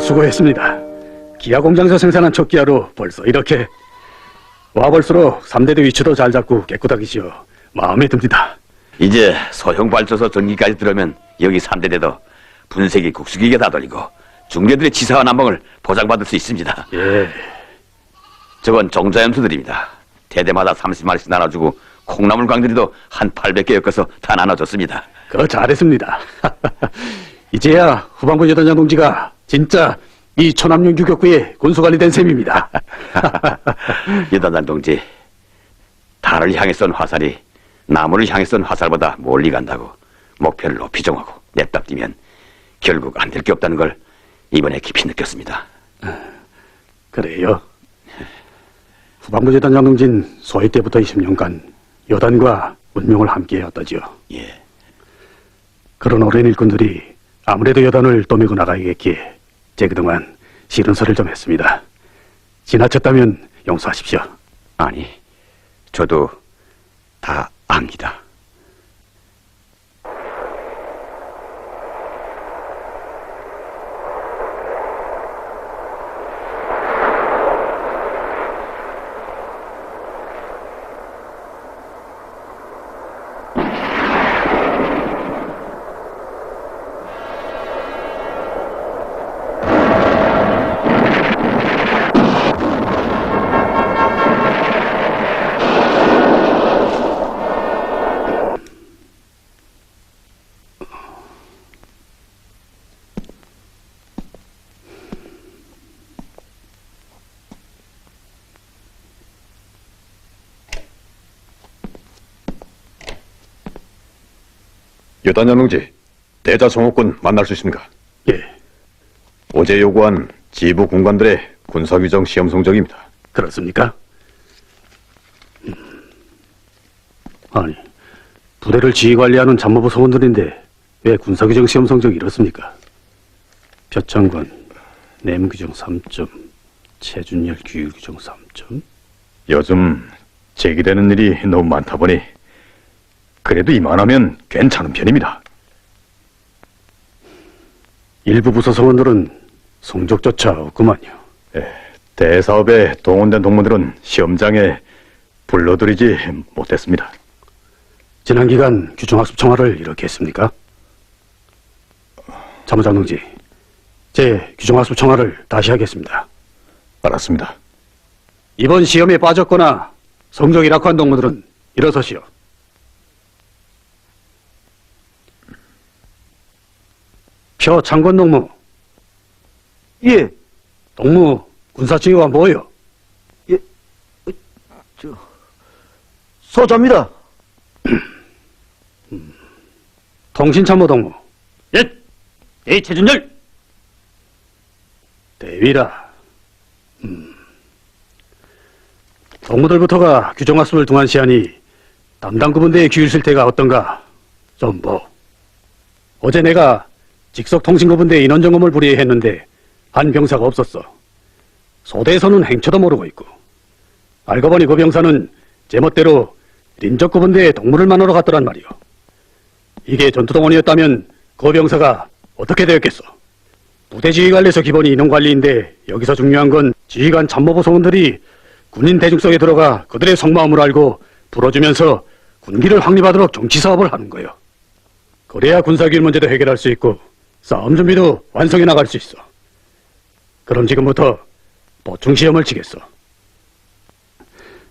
수고했습니다. 기아 공장에서 생산한 첫 기아로 벌써 이렇게 와볼수록 3대대 위치도 잘 잡고 깨끗하기시오. 마음에 듭니다. 이제 소형 발전소 전기까지 들어오면 여기 3대대도 분쇄기 국수기가 다 돌리고 중대들의 치사와 난방을 보장받을 수 있습니다. 예. 저건 종자염수들입니다. 대대마다 30마리씩 나눠주고 콩나물 광들이도 한 800개 엮어서 다 나눠줬습니다. 그거 잘했습니다. 이제야 후반부 여단장 동지가 진짜 이 초남용 유격부의 군수관리 된 셈입니다. 여단장 동지, 달을 향해 쏜 화살이 나무를 향해 쏜 화살보다 멀리 간다고 목표를 높이 정하고 냅다 뛰면 결국 안 될 게 없다는 걸 이번에 깊이 느꼈습니다. 그래요? 후반부 여단장 동지는 소위 때부터 20년간 여단과 운명을 함께해왔다지요. 예. 그런 오랜 일꾼들이 아무래도 여단을 떠밀고 나가야겠기에 제 그동안 싫은 소리를 좀 했습니다. 지나쳤다면 용서하십시오. 아니, 저도 다 압니다. 여단장 동지, 대자 송호권 만날 수 있습니까? 예. 어제 요구한 지부 군관들의 군사규정 시험 성적입니다. 그렇습니까? 아니, 부대를 지휘관리하는 참모부 소원들인데 왜 군사규정 시험 성적이 이렇습니까? 표창관, 내무규정 3점, 최준열 규율규정 3점. 요즘 제기되는 일이 너무 많다 보니 그래도 이만하면 괜찮은 편입니다. 일부 부서 소원들은 성적조차 없구만요. 대사업에 동원된 동무들은 시험장에 불러들이지 못했습니다. 지난 기간 규정학습 청화를 이렇게 했습니까? 참모장 동지, 제 규정학습 청화를 다시 하겠습니다. 알았습니다. 이번 시험에 빠졌거나 성적이 낙후한 동무들은 일어서시오. 표창권 동무. 예. 동무 군사지휘관 뭐요? 예. 소자입니다. 통신참모 동무. 예. 예, 최준열. 대위라. 동무들부터가 규정학습을 등한시하니 담당 구분대의 규율 실태가 어떤가 좀 뭐. 어제 내가 직속통신구분대 인원점검을 불의해 했는데 한 병사가 없었어. 소대에서는 행처도 모르고 있고. 알고 보니 그 병사는 제멋대로 린적구분대에 동무를 만나러 갔더란 말이오. 이게 전투동원이었다면 그 병사가 어떻게 되었겠어? 부대지휘관리에서 기본이 인원관리인데 여기서 중요한 건 지휘관 참모부 소원들이 군인 대중성에 들어가 그들의 속마음을 알고 불어주면서 군기를 확립하도록 정치사업을 하는 거요. 그래야 군사규율 문제도 해결할 수 있고 싸움 준비도 완성해 나갈 수 있어. 그럼 지금부터 보충시험을 치겠어.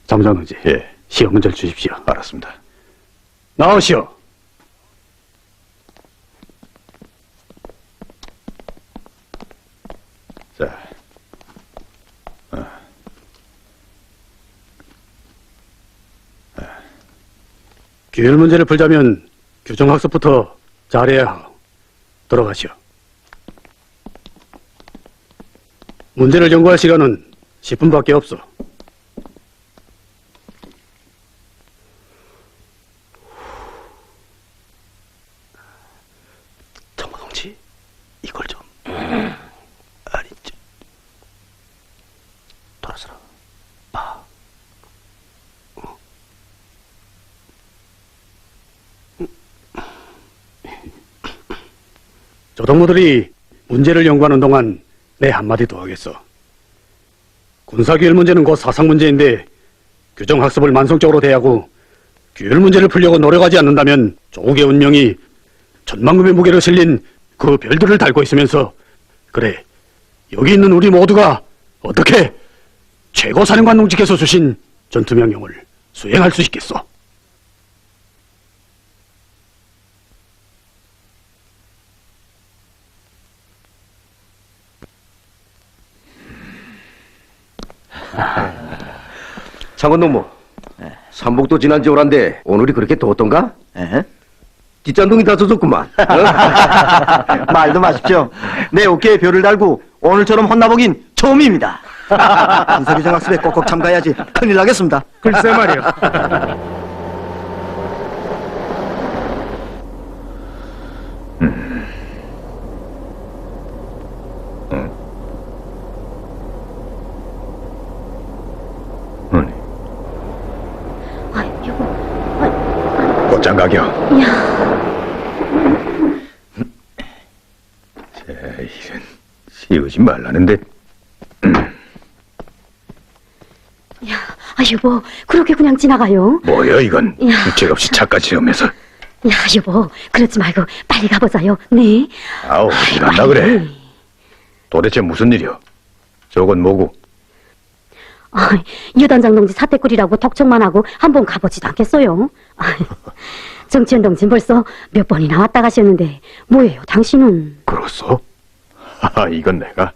참모장 동지, 예, 시험 문제를 주십시오. 알았습니다. 나오시오. 자, 규율 문제를 풀자면 규정학습부터 잘해야 하오. 들어가시오. 문제를 연구할 시간은 10분밖에 없어. 저 동무들이 문제를 연구하는 동안 내 한마디 더 하겠어. 군사규율 문제는 곧 사상 문제인데 규정학습을 만성적으로 대하고 규율 문제를 풀려고 노력하지 않는다면 조국의 운명이 천만금의 무게를 실린 그 별들을 달고 있으면서 그래 여기 있는 우리 모두가 어떻게 최고사령관동지께서 주신 전투명령을 수행할 수 있겠어? 장관동무, 삼복도 지난 지 오란데 오늘이 그렇게 더웠던가? 뒷잔동이 다 젖었구만. 말도 마십시오. 내 어깨에 별을 달고 오늘처럼 혼나보긴 처음입니다. 군사규정학습에 꼭꼭 참가해야지 큰일 나겠습니다. 글쎄 말이야. 아, 여보. 곧장 가겨. 야, 이런 씌우지 말라는데. 야, 여보, 그렇게 그냥 지나가요? 뭐야 이건? 야. 죄없이 차까지 지으면서. 야, 여보, 그러지 말고 빨리 가보자요. 네. 아우 어디 간다 그래? 도대체 무슨 일이여? 저건 뭐고? 유단장 동지 사태꿀이라고 독촉만 하고 한번 가보지도 않겠어요. 정치현 동지 벌써 몇 번이나 왔다 가셨는데 뭐예요, 당신은? 그렇소? 하하, 이건 내가.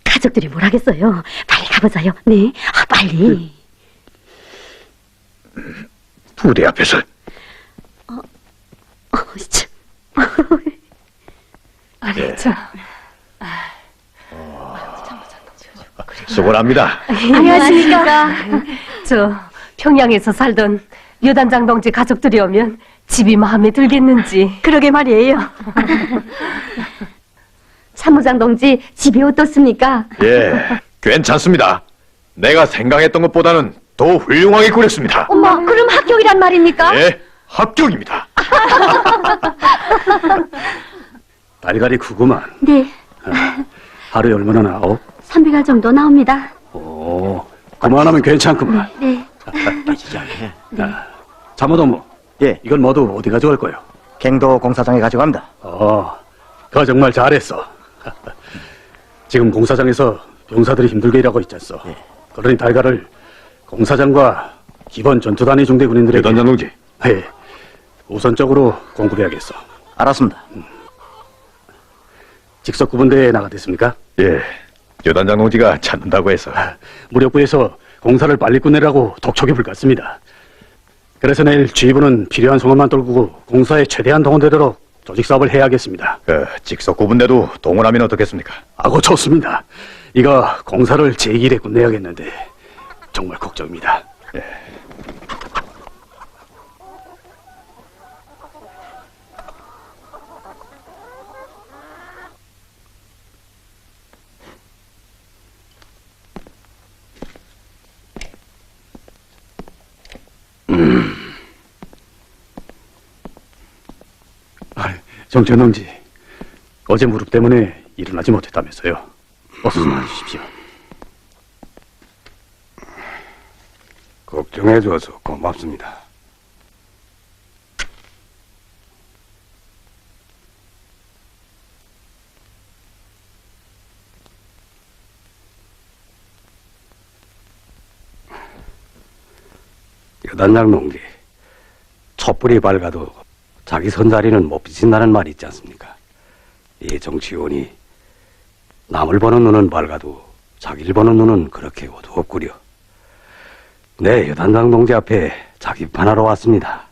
가족들이 뭘 하겠어요. 빨리 가보자요. 네, 빨리. 부대 앞에서. 참. 예. 참. 수고를 합니다. 안녕하십니까. 저 평양에서 살던 유단장 동지 가족들이 오면 집이 마음에 들겠는지. 그러게 말이에요. 사무장 동지 집이 어떻습니까? 예, 괜찮습니다. 내가 생각했던 것보다는 더 훌륭하게 꾸렸습니다. 엄마, 그럼 합격이란 말입니까? 예, 합격입니다. 달걀이 크구만. 네, 하루에 얼마나 나오? 300알 정도 나옵니다. 오, 그만하면 괜찮구만. 네. 자모동무, 예, 이건 모두 어디 가져갈 거요? 갱도 공사장에 가져갑니다. 그거 정말 잘했어. 지금 공사장에서 병사들이 힘들게 일하고 있잖소. 그러니 달걀을 공사장과 기본 전투단위 중대 군인들에게 대단장 동지. 예, 우선적으로 공급해야겠어. 알았습니다. 직속 구분대에 나가됐습니까? 예, 여단장 동지가 찾는다고 해서. 무력부에서 공사를 빨리 끝내라고 독촉이 불같습니다. 그래서 내일 지휘부는 필요한 성원만 떨구고 공사에 최대한 동원되도록 조직 사업을 해야겠습니다. 직속 구분대도 동원하면 어떻겠습니까? 아고 좋습니다. 이거 공사를 제2일에 끝내야겠는데 정말 걱정입니다. 정천 동지, 어제 무릎 때문에 일어나지 못했다면서요. 어서 좀 와주십시오. 걱정해줘서 고맙습니다. 여단장 동지, 촛불이 밝아도 자기 선자리는 못 비친다는 말이 있지 않습니까? 이 정치원이 남을 보는 눈은 밝아도 자기를 보는 눈은 그렇게 어두웠구려. 네, 여단장 동지 앞에 자기판하러 왔습니다.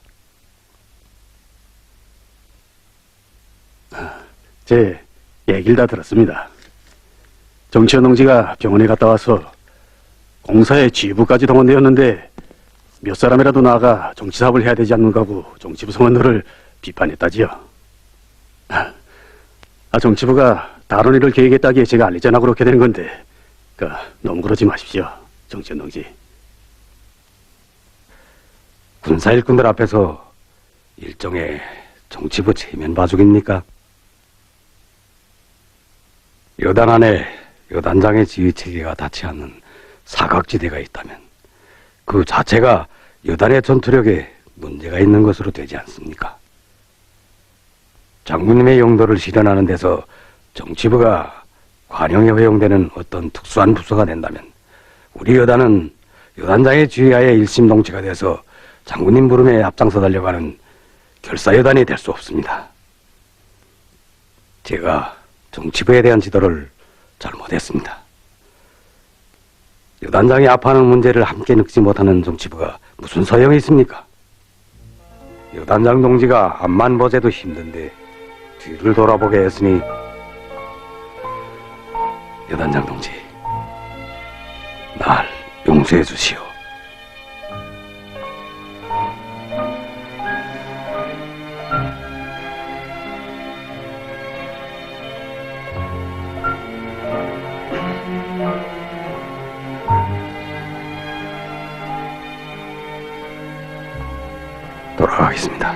제 얘기를 다 들었습니다. 정치현 동지가 병원에 갔다 와서 공사에 지휘부까지 동원되었는데 몇 사람이라도 나아가 정치사업을 해야 되지 않는가고 정치부 성원들을 비판했다지요. 정치부가 다른 일을 계획했다기에 제가 알리지 않아 그렇게 된 건데 너무 그러지 마십시오, 정치현 동지. 군사 일꾼들 앞에서 일종의 정치부 체면 봐주겠습니까? 여단 안에 여단장의 지휘체계가 닿지 않는 사각지대가 있다면 그 자체가 여단의 전투력에 문제가 있는 것으로 되지 않습니까? 장군님의 용도를 실현하는 데서 정치부가 관용에 허용되는 어떤 특수한 부서가 된다면 우리 여단은 여단장의 지휘하에 일심동체가 돼서 장군님 부름에 앞장서 달려가는 결사여단이 될 수 없습니다. 제가 정치부에 대한 지도를 잘못했습니다. 여단장이 아파하는 문제를 함께 늙지 못하는 정치부가 무슨 소용이 있습니까? 여단장 동지가 앞만 보재도 힘든데 뒤를 돌아보게 했으니 여단장 동지, 날 용서해 주시오. 돌아가겠습니다.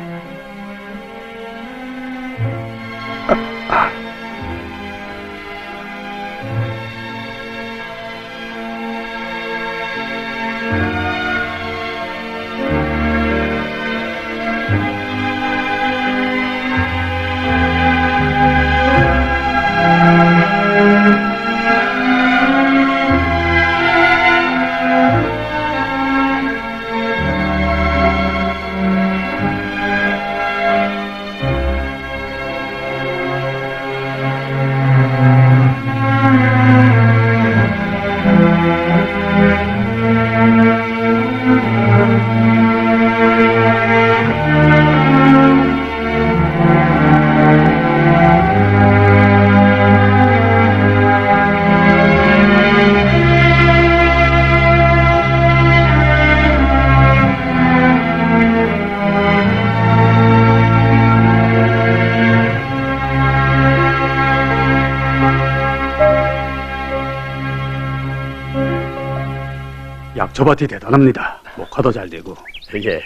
약초밭이 대단합니다. 목화도 잘 되고. 예,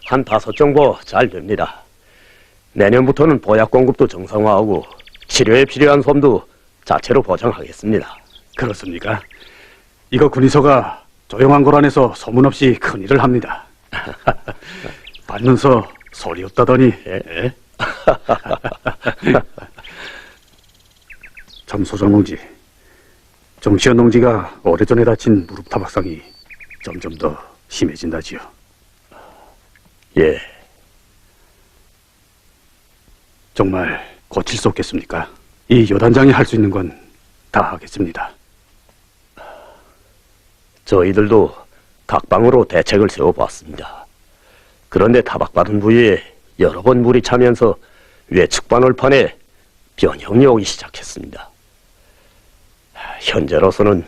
한 5정보 잘 됩니다. 내년부터는 보약 공급도 정상화하고 치료에 필요한 솜도 자체로 보장하겠습니다. 그렇습니까? 이거 군의소가 조용한 고란에서 소문 없이 큰일을 합니다. 받면서 소리 없다더니. 예? 참 소장농지, 정치현 농지가 오래전에 다친 무릎 타박상이 점점 더 심해진다지요. 예, 정말 고칠 수 없겠습니까? 이 여단장이 할 수 있는 건 다 하겠습니다. 저희들도 각방으로 대책을 세워봤습니다. 그런데 타박받은 부위에 여러 번 물이 차면서 외측 반월판에 변형이 오기 시작했습니다. 현재로서는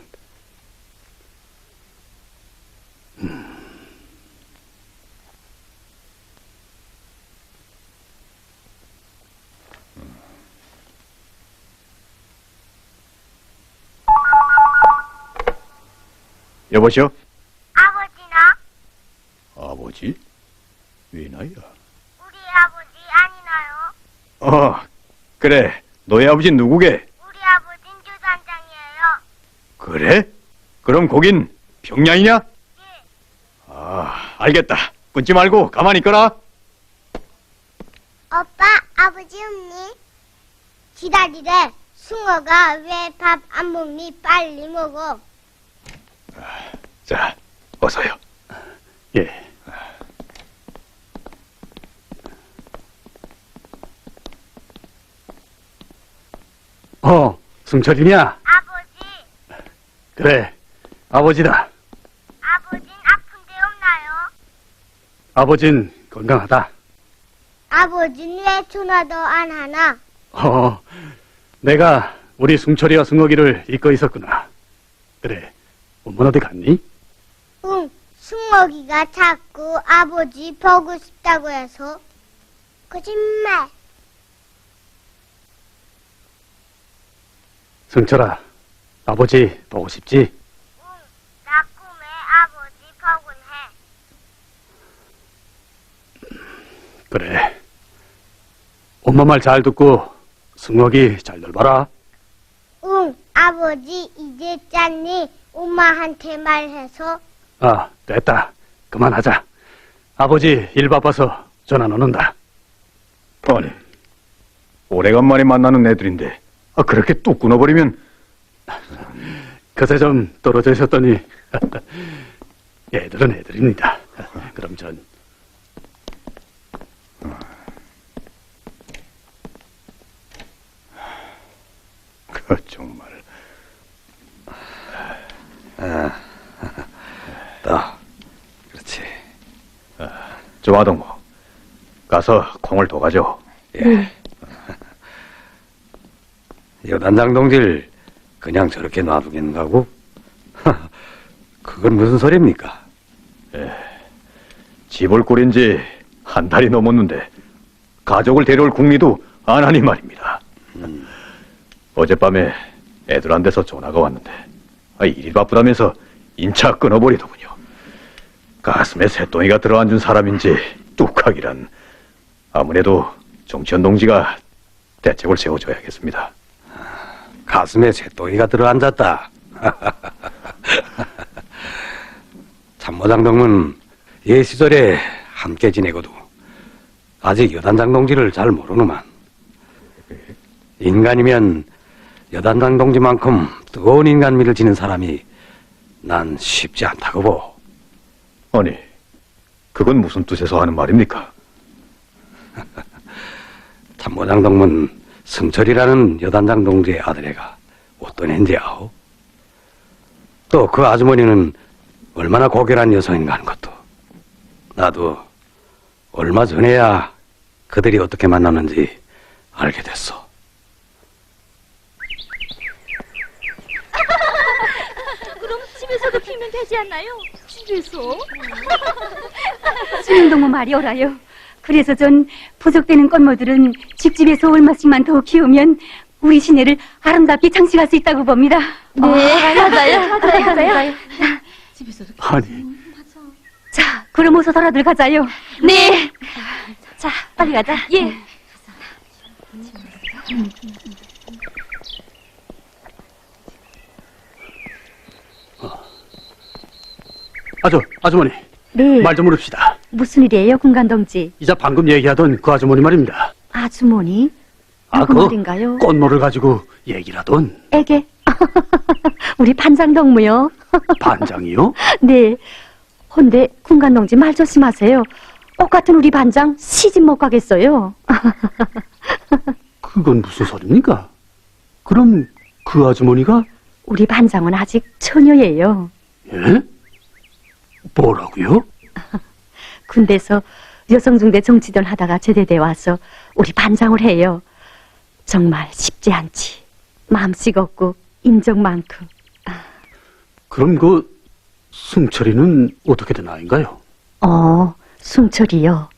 여보시오? 아버지나? 아버지? 왜 나야? 우리 아버지 아니나요? 그래. 너의 아버지 누구게? 우리 아버진 유단장이에요. 그래? 그럼 거긴 평양이냐? 예. 알겠다. 끊지 말고 가만히 있거라. 오빠, 아버지 없니? 기다리래. 숭어가 왜 밥 안 먹니? 빨리 먹어. 자, 어서요. 예. 승철이냐? 아버지, 그래, 아버지다. 아버진 아픈 데 없나요? 아버진 건강하다. 아버진 왜 전화도 안 하나? 내가 우리 승철이와 승옥이를 잊고 있었구나. 그래, 엄마 어디 갔니? 응, 숭어기가 자꾸 아버지 보고 싶다고 해서. 거짓말. 승철아, 아버지 보고 싶지? 응, 나 꿈에 아버지 보곤 해. 그래. 엄마 말 잘 듣고 승옥이 잘 놀봐라. 응, 아버지 이제 짰니? 엄마한테 말해서. 아, 됐다. 그만하자. 아버지 일 바빠서 전화 넣는다. 아니, 오래간만에 만나는 애들인데 그렇게 뚝 끊어버리면 그새 좀 떨어져 있었더니 애들은 애들입니다. 그럼 전 정말 그렇지. 좋아 동무, 가서 콩을 더 가져. 여단장 동지를 그냥 저렇게 놔두겠는가고? 그건 무슨 소리입니까? 집을 꾸린 지 한 달이 넘었는데 가족을 데려올 궁리도 안 하니 말입니다. 어젯밤에 애들한테서 전화가 왔는데 일이 바쁘다면서 인차 끊어버리더군요. 가슴에 새똥이가 들어앉은 사람인지 뚝하기란. 아무래도 정치현 동지가 대책을 세워줘야겠습니다. 가슴에 새똥이가 들어앉았다. 참모장 동문 예 시절에 함께 지내고도 아직 여단장 동지를 잘 모르는만. 인간이면 여단장 동지만큼 뜨거운 인간미를 지닌 사람이 난 쉽지 않다고 보. 아니, 그건 무슨 뜻에서 하는 말입니까? 참모장 동문 승철이라는 여단장 동지의 아들애가 어떤 앤지 아오? 또 그 아주머니는 얼마나 고결한 여성인가 하는 것도 나도 얼마 전에야 그들이 어떻게 만났는지 알게 됐어. 그럼 집에서도 피면 되지 않나요? 집에서? 수능동무 말이 옳아요. 그래서 전 부족되는 꽃모들은 집집에서 얼마씩만 더 키우면 우리 시내를 아름답게 장식할 수 있다고 봅니다. 네, 맞아요. 집에서도 아니, 자, 그럼 어서 돌아들 가자요. 네. 자, 빨리 가자. 예. 아주머니, 네. 말 좀 물읍시다. 무슨 일이에요, 군관동지? 이자 방금 얘기하던 그 아주머니 말입니다. 아주머니? 누구 말인가요? 꽃모를 가지고 얘기라던. 에게? 우리 반장동무요. 반장이요? 네. 헌데 군관동지 말 조심하세요. 똑같은 우리 반장 시집 못 가겠어요. 그건 무슨 소리입니까? 그럼 그 아주머니가? 우리 반장은 아직 처녀예요. 예? 뭐라고요? 군대에서 여성중대 정치전 하다가 제대돼 와서 우리 반장을 해요. 정말 쉽지 않지. 마음씨 없고 인정 많고. 그럼 그 승철이는 어떻게 된 아인가요? 승철이요.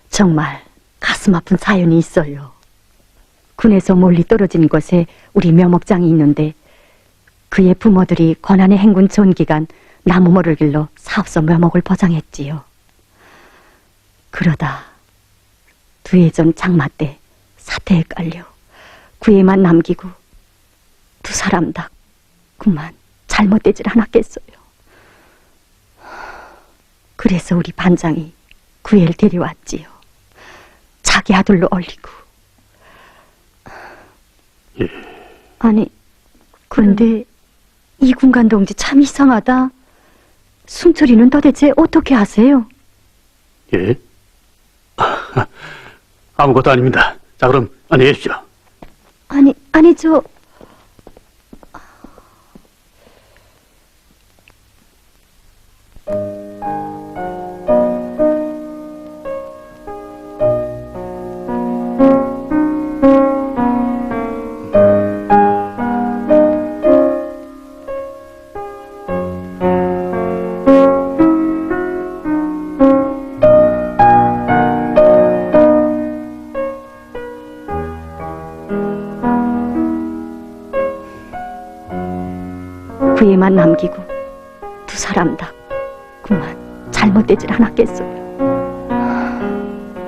정말 가슴 아픈 사연이 있어요. 군에서 멀리 떨어진 곳에 우리 묘목장이 있는데 그의 부모들이 권한의 행군 전 기간 나무모를 길러 사업소 묘목을 보장했지요. 그러다 두 해 전 장마 때 사태에 깔려 구애만 남기고 두 사람 다 그만 잘못되질 않았겠어요. 그래서 우리 반장이 구애를 데려왔지요. 자기 아들로 올리고. 예. 아니, 근데 이 군관 동지 참 이상하다. 승철이는 도대체 어떻게 하세요? 예? 아무것도 아닙니다. 자, 그럼 안녕히 계십시오. 아니, 저... 구애만 남기고 두 사람 다 그만 잘못되질 않았겠어요.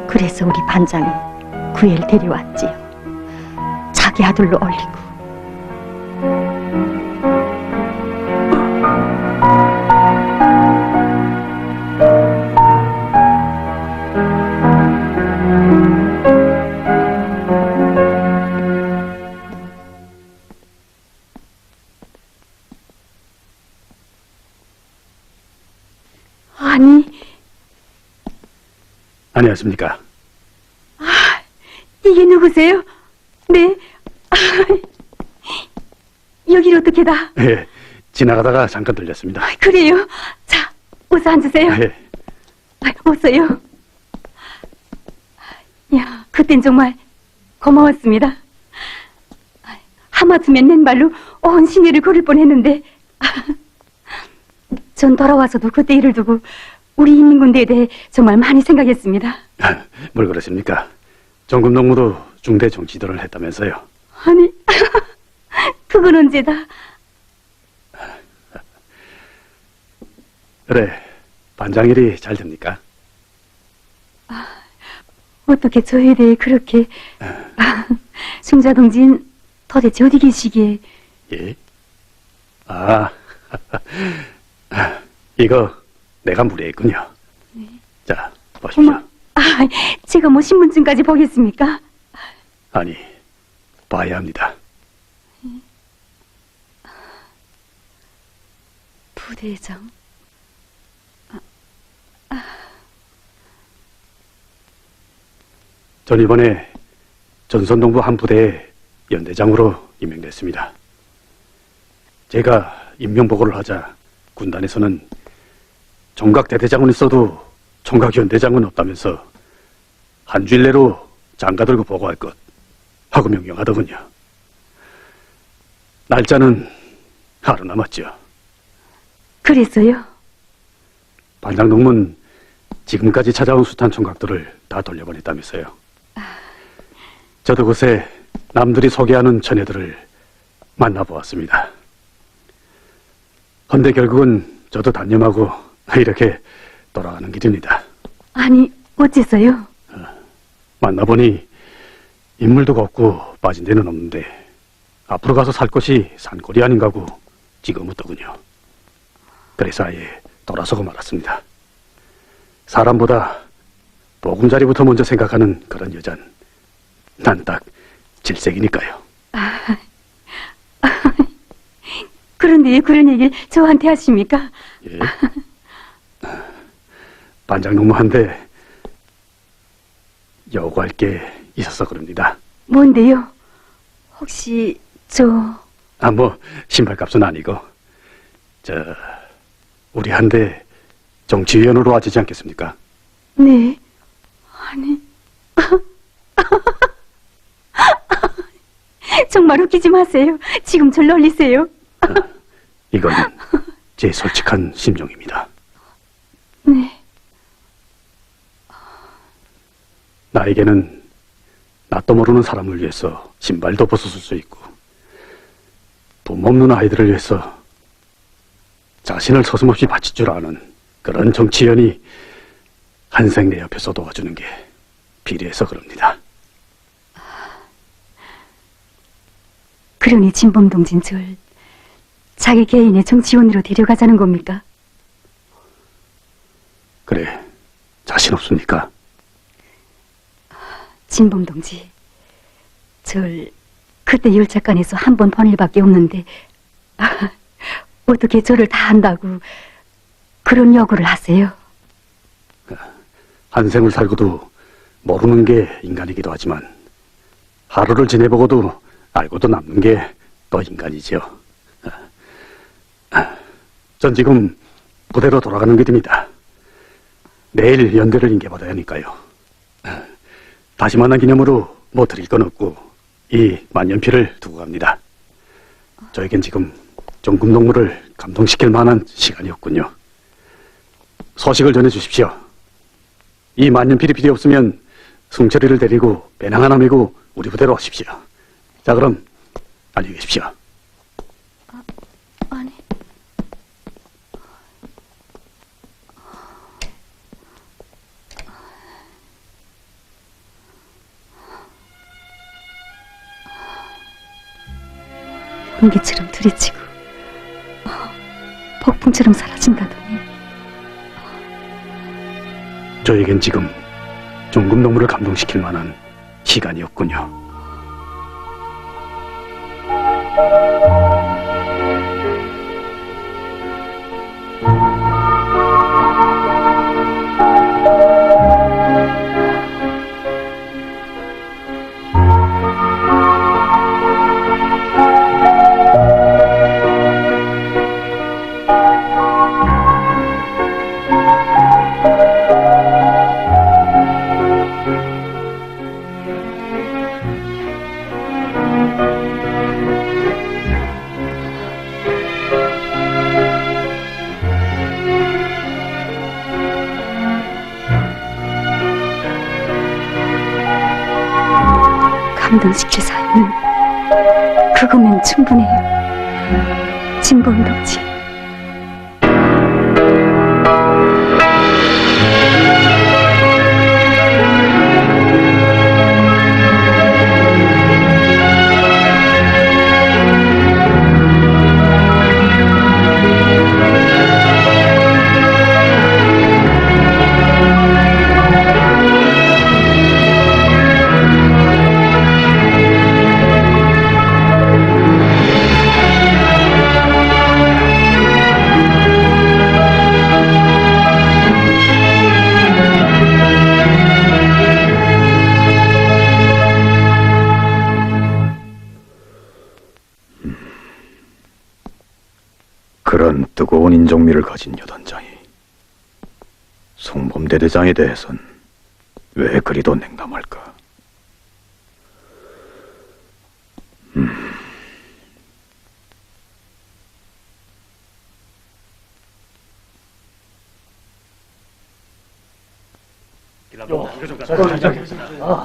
그래서 우리 반장이 구애를 데려왔지요. 자기 아들로 올리고. 아니, 안녕하십니까? 이게 누구세요? 네. 여길 어떻게 다? 예, 지나가다가 잠깐 들렸습니다. 그래요. 자, 어서 앉으세요. 예, 어서요. 야, 그땐 정말 고마웠습니다. 하마터면 맨발로 온 시내를 걸을 뻔했는데 전 돌아와서도 그때 일을 두고 우리 인민군대에 대해 정말 많이 생각했습니다. 뭘 그러십니까? 정금농무도 중대 정치도를 했다면서요. 아니, 그건 언제다. 그래, 반장일이 잘 됩니까? 어떻게 저에 대해 그렇게... 승자 동지는 도대체 어디 계시기에... 예? 아, 이거 내가 무리했군요. 자, 보십시오. 어머, 제가 뭐 신분증까지 보겠습니까? 아니, 봐야 합니다. 부대장... 전 이번에 전선동부 한 부대의 연대장으로 임명됐습니다. 제가 임명보고를 하자 군단에서는 총각대대장은 있어도 총각연대장은 없다면서 한 주일 내로 장가 들고 보고할 것 하고 명령하더군요. 날짜는 하루 남았죠. 그랬어요? 반장 동문 지금까지 찾아온 숱한 총각들을 다 돌려보냈다면서요. 저도 그새 남들이 소개하는 처녀들을 만나보았습니다. 헌데 결국은 저도 단념하고 이렇게 돌아가는 길입니다. 아니, 어째서요? 만나보니 인물도 없고 빠진 데는 없는데 앞으로 가서 살 곳이 산골이 아닌가고 지금부터군요. 그래서 아예 돌아서고 말았습니다. 사람보다 보금자리부터 먼저 생각하는 그런 여잔 난 딱 질색이니까요. 그런데 왜 그런 얘기를 저한테 하십니까? 예. 반장 농무한데 요구할 게 있어서 그럽니다. 뭔데요? 혹시 뭐 신발값은 아니고 우리 한대 정치위원으로 와주지 않겠습니까? 네. 아니... 정말 웃기지 마세요. 지금 절 놀리세요. 이건 제 솔직한 심정입니다. 네. 나에게는 낯도 모르는 사람을 위해서 신발도 벗어줄 수 있고 부모 없는 아이들을 위해서 자신을 서슴없이 바칠 줄 아는 그런 정치인이 한생 내 옆에서 도와주는 게 필요해서 그럽니다. 그러니 진범동진 절 자기 개인의 정치원으로 데려가자는 겁니까? 그래, 자신 없습니까? 진범동지, 절 그때 열차관에서 한 번 본 일밖에 없는데 어떻게 저를 다 안다고 그런 요구를 하세요? 한생을 살고도 모르는 게 인간이기도 하지만 하루를 지내보고도 알고도 남는 게 또 인간이죠. 전 지금 부대로 돌아가는 길입니다. 내일 연대를 인계받아야 하니까요. 다시 만난 기념으로 뭐 드릴 건 없고 이 만년필을 두고 갑니다. 저에겐 지금 정금동무를 감동시킬 만한 시간이 없군요. 소식을 전해주십시오. 이 만년필이 필요 없으면 승철이를 데리고 배낭 하나 메고 우리 부대로 오십시오. 자, 그럼 안녕히 계십시오. 아니... 공기처럼 들이치고 폭풍처럼 사라진다더니 저에겐 지금 종금 동무를 감동시킬 만한 시간이 없군요. 감동시킬 사유는 그거면 충분해요. 진보은 동지. 그런 뜨거운 인정미를 가진 여단장이 송범대대장에 대해선 왜 그리도 냉담할까?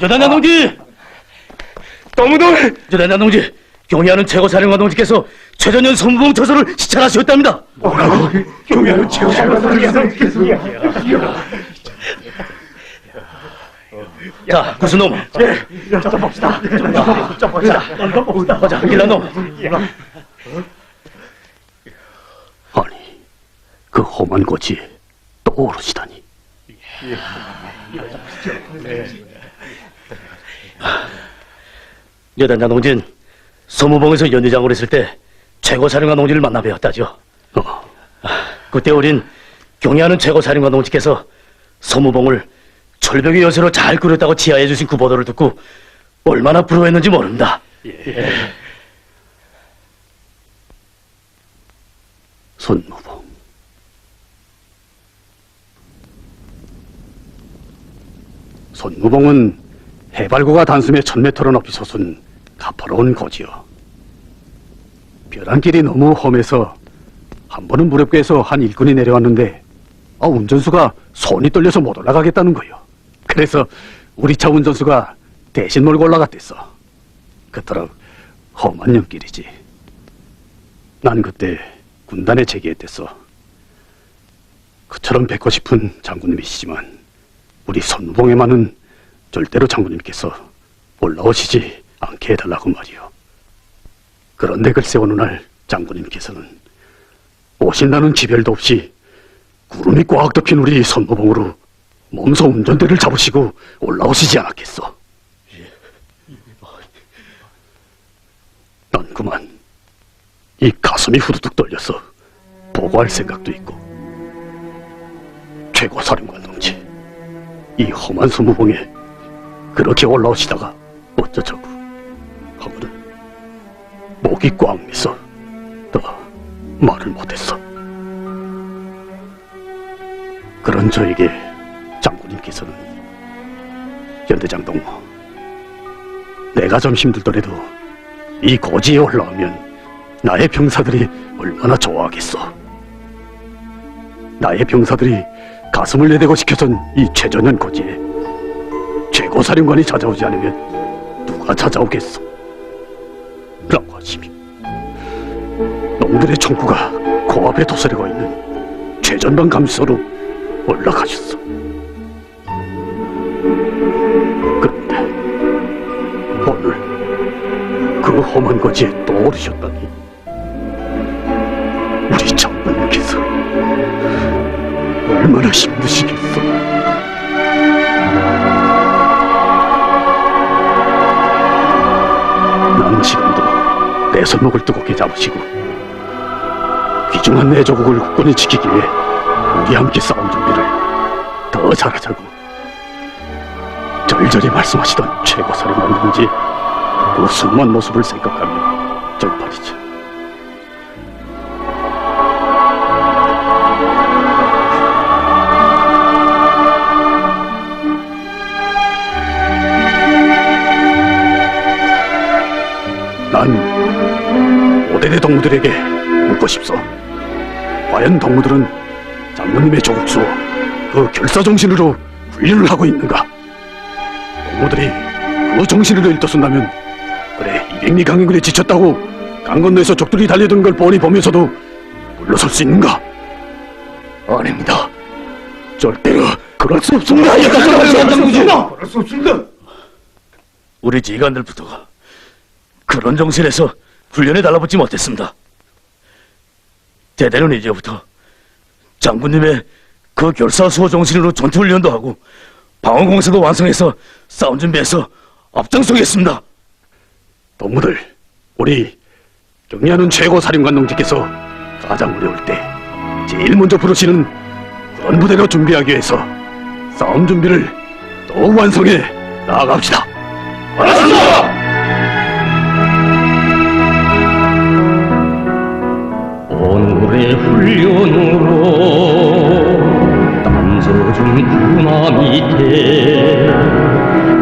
여단장 동지! 너무들 여단장 동지! 경의하는 최고사령관 동지께서 최전현 선무봉 처소를 시찰하셨답니다. 뭐라고? 경의하는 최고사령관 동지께서 야, 구수놈. 좀 봅시다. 보자, 길라놈. 아니, 그 험한 꽃이 또 오르시다니. 여단장 동지는 소무봉에서 연대장으로 있을 때 최고사령관 동지를 만나 뵈었다죠. 그때 우린 경의하는 최고사령관 동지께서 소무봉을 철벽의 여세로 잘 꾸렸다고 지하해 주신 그 보도를 듣고 얼마나 부러워했는지 모릅니다. 손무봉. 손무봉은 해발고가 단숨에 1000m 높이 솟은 가파로운 고지요. 벼랑길이 너무 험해서 한 번은 무렵교에서 한 일꾼이 내려왔는데 운전수가 손이 떨려서 못 올라가겠다는 거요. 그래서 우리 차 운전수가 대신 몰고 올라갔댔어. 그토록 험한 연길이지. 난 그때 군단에 제기했댔어. 그처럼 뵙고 싶은 장군님이시지만 우리 손무봉에만은 절대로 장군님께서 올라오시지 않게 해달라고 말이요. 그런데 글쎄 어느 날 장군님께서는 오신다는 지별도 없이 구름이 꽉 덮인 우리 손무봉으로 몸소 운전대를 잡으시고 올라오시지 않았겠어. 난 그만 이 가슴이 후두둑 떨려서 보고할 생각도 있고, 최고사령관 동지, 이 험한 손무봉에 그렇게 올라오시다가 어쩌자고 하고는 목이 꽉 매서 더 말을 못했어. 그런 저에게 장군님께서는 연대장 동무, 내가 좀 힘들더라도 이 고지에 올라오면 나의 병사들이 얼마나 좋아하겠어. 나의 병사들이 가슴을 내대고 지켜선 이 최전현 고지에 최고사령관이 찾아오지 않으면 누가 찾아오겠어? 라고 하시며 놈들의 총구가 코앞에 도사리고 있는 최전방 감시소로 올라가셨어. 그런데 오늘 그 험한 고지에 또 오르셨다니 장군님께서 얼마나 힘드시겠어. 난 지금도 내 손목을 뜨겁게 잡으시고 귀중한 내 조국을 굳건히 지키기 위해 우리 함께 싸울 준비를 더 잘하자고 절절히 말씀하시던 최고사령관 동지 그 순모한 모습을 생각하면 정말이죠. 난 오대대 동무들에게 묻고 싶소. 과연 동무들은 장군님의 조국수 그 결사정신으로 훈련을 하고 있는가? 동무들이 그 정신을 일떠쓴다면 그래 200리 강행군에 지쳤다고 강 건너에서 적들이 달려드는 걸 뻔히 보면서도 물러설 수 있는가? 아닙니다. 절대로 그럴 수 없습니다. 그럴 수 없습니다. 우리 지휘관들부터 그런 정신에서 훈련에 달라붙지 못했습니다. 대대는 이제부터 장군님의 그 결사수호 정신으로 전투훈련도 하고 방어공사도 완성해서 싸움 준비해서 앞장서겠습니다. 동무들, 우리 경리하는 최고 사령관 동지께서 가장 어려울 때 제일 먼저 부르시는 그런 부대로 준비하기 위해서 싸움 준비를 더욱 완성해 나아갑시다. 알았습니다! 오늘의 훈련으로 땀젖은 구마 밑에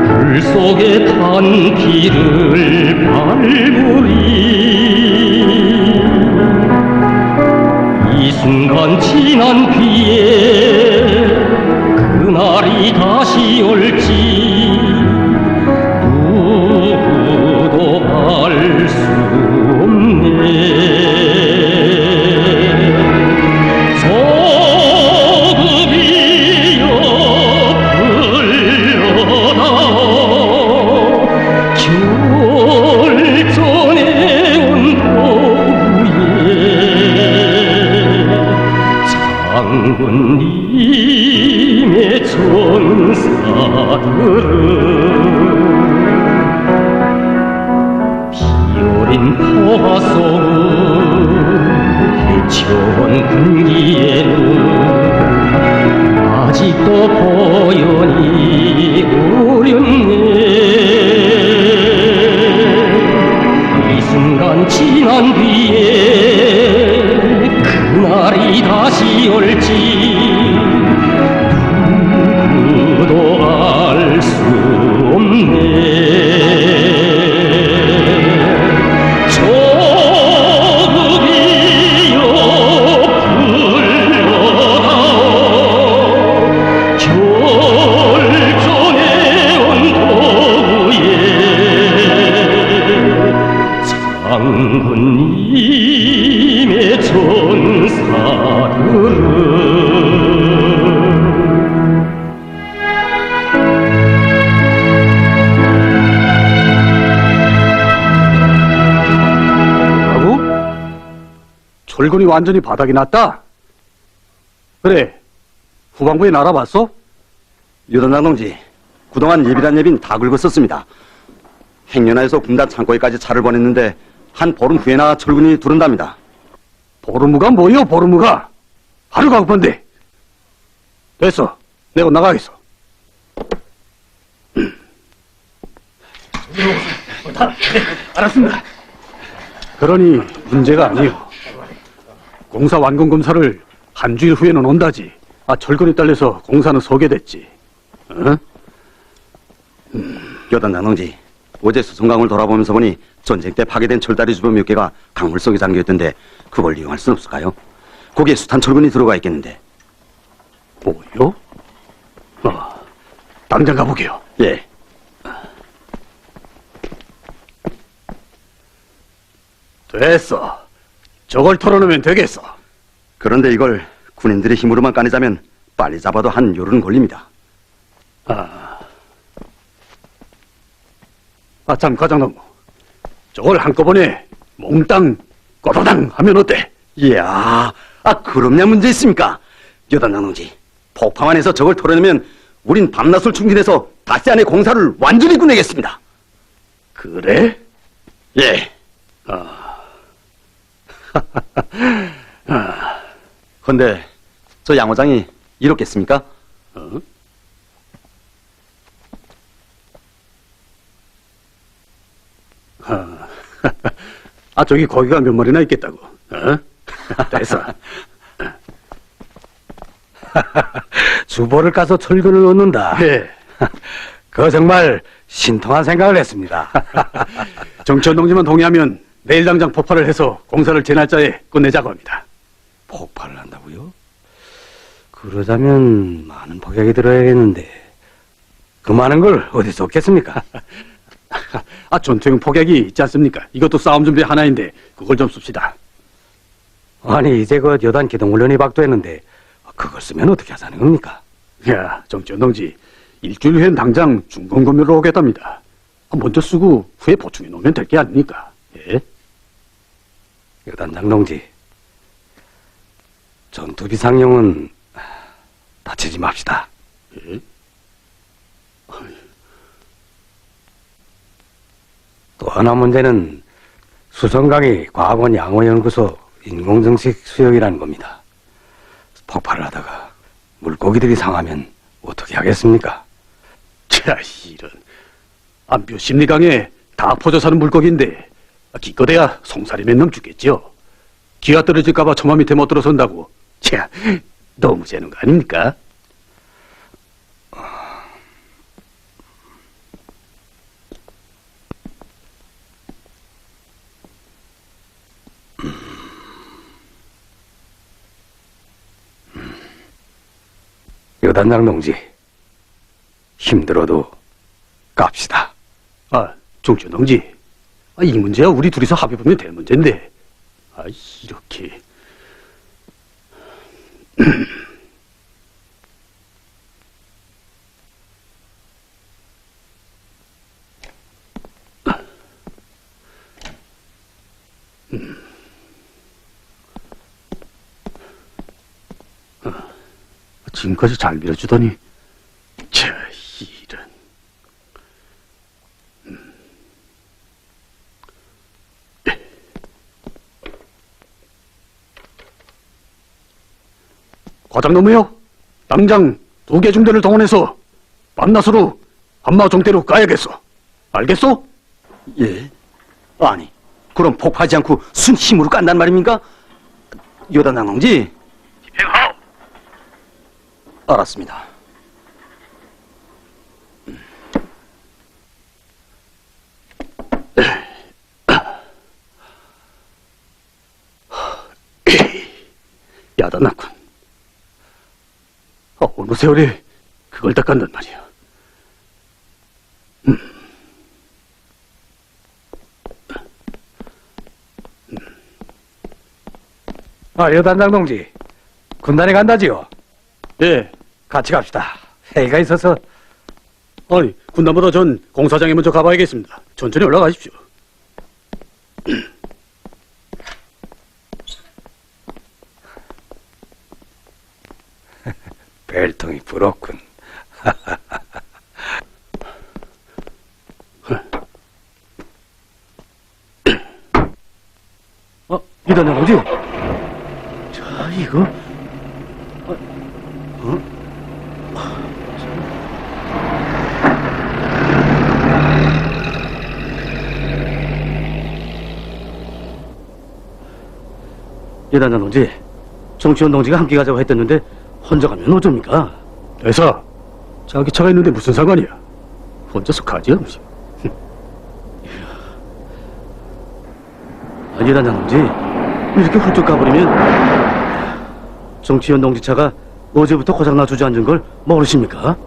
불 속에 탄 피를 밟으리 이 순간 지난 뒤에 그날이 다시 올지 누구도 알 수 없네. 장군님의 전사들은 피어린 포화 속을 헤쳐온 군기에는 아직도 보연히 어렵네. 이 순간 지난 뒤에 그날이 다시 올지 누구도 알 수 없네. 조국이여 불러다오 결전의 언도구에 장군님의 전사들은 철군이 완전히 바닥이 났다? 그래, 후방부에 날아봤어? 유단장 동지, 그동안 예비란 예빈 다 긁었었습니다. 행련하에서 군단 창고에까지 차를 보냈는데 한 보름 후에나 철군이 두른답니다. 보름무가 뭐요, 보름무가? 하루가 급한데. 됐어, 내가 나가겠어. 알았습니다. 그러니 문제가 아니요. 공사 완공 검사를 한 주일 후에는 온다지. 철근이 딸려서 공사는 소개됐지. 어? 여단장 동지, 어제 수성강을 돌아보면서 보니 전쟁 때 파괴된 철다리 주변 몇 개가 강물 속에 잠겨있던데 그걸 이용할 순 없을까요? 거기에 숱한 철근이 들어가 있겠는데. 뭐요? 당장 가보게요. 예. 됐어. 저걸 털어놓으면 되겠어. 그런데 이걸 군인들의 힘으로만 까내자면 빨리 잡아도 한 열흘은 걸립니다. 참, 과장동무. 저걸 한꺼번에 몽땅 꼬다당 하면 어때? 이야, 그럼야 문제 있습니까? 여단장 동지, 폭파만해서 저걸 털어내면 우린 밤낮을 충진해서 다시 안에 공사를 완전히 끝내겠습니다. 그래? 예. 근데 저 양호장이 이렇겠습니까? 저기 거기가 몇 마리나 있겠다고. 어? 됐어. 주보를 까서 철근을 놓는다. 예. 그거 정말 신통한 생각을 했습니다. 정치원 동지만 동의하면 내일 당장 폭발을 해서 공사를 제 날짜에 끝내자고 합니다. 폭발을 한다고요? 그러자면 많은 폭약이 들어야겠는데 그 많은 걸 어디서 얻겠습니까? 전투용 폭약이 있지 않습니까? 이것도 싸움 준비 하나인데 그걸 좀 씁시다. 아니 이제 그 여단 기동훈련이 박도했는데 그걸 쓰면 어떻게 하자는 겁니까? 야, 정치원 동지, 일주일 후엔 당장 중공검열로 오겠답니다. 먼저 쓰고 후에 보충해 놓으면 될 게 아닙니까? 예? 여단장 동지, 전투 비상용은 다치지 맙시다. 예? 또 하나 문제는 수성강이 과학원 양호연구소 인공정식 수역이라는 겁니다. 폭발을 하다가 물고기들이 상하면 어떻게 하겠습니까? 자, 이런. 몇 심리강에 다 퍼져 사는 물고기인데 기껏해야 송사리 몇 놈 죽겠지요. 기가 떨어질까봐 처마 밑에 못 들어선다고. 자, 너무 재는 거 아닙니까? 여단장 동지, 힘들어도 깝시다. 정치원 동지. 이 문제야 우리 둘이서 합의보면 될 문제인데. 이렇게. 지금까지 잘 밀어주더니, 자, 이런. 과장놈이요, 당장 2개 중대를 동원해서 밤낮으로 한마 정대로 까야겠어. 알겠소? 예. 아니, 그럼 폭파하지 않고 순 힘으로 깐단 말입니까? 여단장 동지. 알았습니다. 야단났군. 어느 세월에 그걸 닦았단 말이야. 여단장 동지, 군단에 간다지요? 예. 같이 갑시다. 회의가 있어서. 군단보다 전 공사장에 먼저 가봐야겠습니다. 천천히 올라가십시오. 벨통이 부럽군. 여단장 동지. 자, 이거. 여단장 동지, 정치원 동지가 함께 가자고 했었는데 혼자 가면 어쩝니까? 대사, 자기 차가 있는데 무슨 상관이야? 혼자서 가지 않으시. 여단장 동지, 이렇게 훌쩍 가버리면 정치원 동지 차가 어제부터 고장나 주저앉은 걸 모르십니까?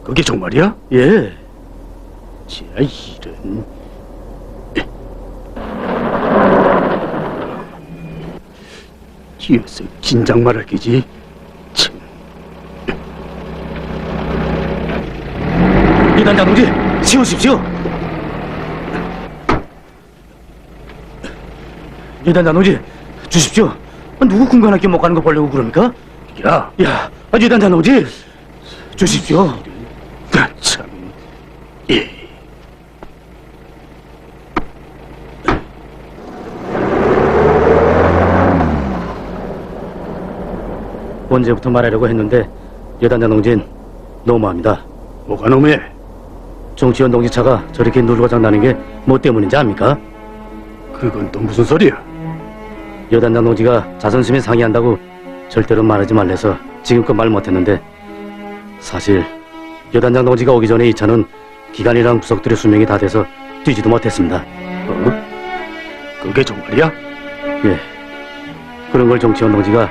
그게 정말이야? 예. 자, 이런. 녀석 진작 말할 끼지. 참. 여단장 동지, 세우십시오. 여단장 동지, 주십시오. 누구 군관학교 못 가는 거 보려고 그럽니까? 야, 유단장 동지. 주십시오. 참. 예. 언제부터 말하려고 했는데 여단장 동진 너무합니다. 뭐가 너무해? 정치원 동지 차가 저렇게 눌고장 나는 게 뭐 때문인지 압니까? 그건 또 무슨 소리야? 여단장 동지가 자존심에 상의한다고 절대로 말하지 말래서 지금껏 말 못했는데 사실 여단장 동지가 오기 전에 이 차는 기관이랑 부속들의 수명이 다 돼서 뛰지도 못했습니다. 그게 정말이야? 예. 그런 걸 정치원 동지가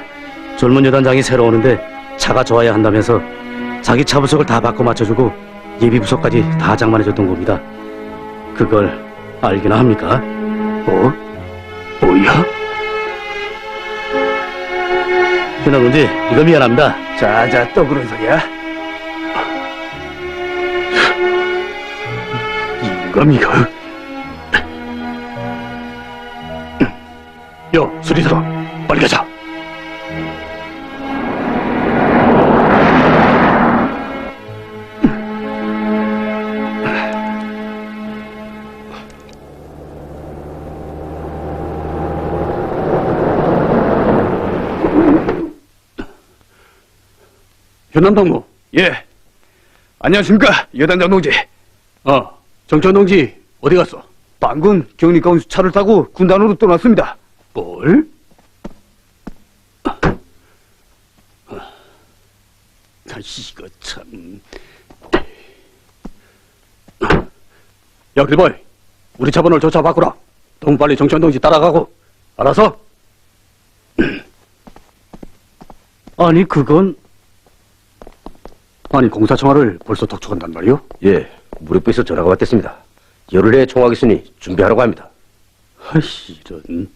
젊은 여단장이 새로 오는데 차가 좋아야 한다면서 자기 차 부속을 다 바꿔 맞춰주고 예비 부속까지 다 장만해줬던 겁니다. 그걸 알기나 합니까? 뭐야? 현아 동지, 이거 미안합니다. 자자, 또 그런 소리야? 이거. 요, 수리 들어. 빨리 가자. 현남동무. 예. 안녕하십니까, 여단장 동지. 정천 동지 어디 갔어? 방금 경리권 차를 타고 군단으로 떠났습니다. 뭘? 이거 참. 야, 길보이. 우리 차 번호를 저 차 바꾸라. 너무 빨리 정천 동지 따라가고. 알아서? 아니, 그건 아니, 공사청화를 벌써 독촉한단 말이오? 예, 무릎에서 전화가 왔댔습니다. 열흘에 총하기 있으니 준비하라고 합니다. 이런.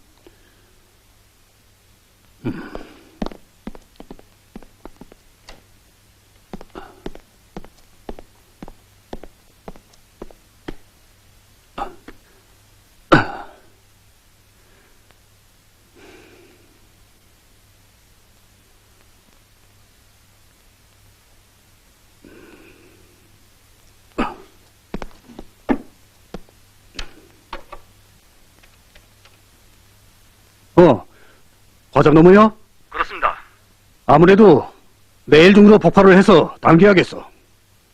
과장놈이야? 그렇습니다. 아무래도 내일 중으로 폭발을 해서 당겨야겠어.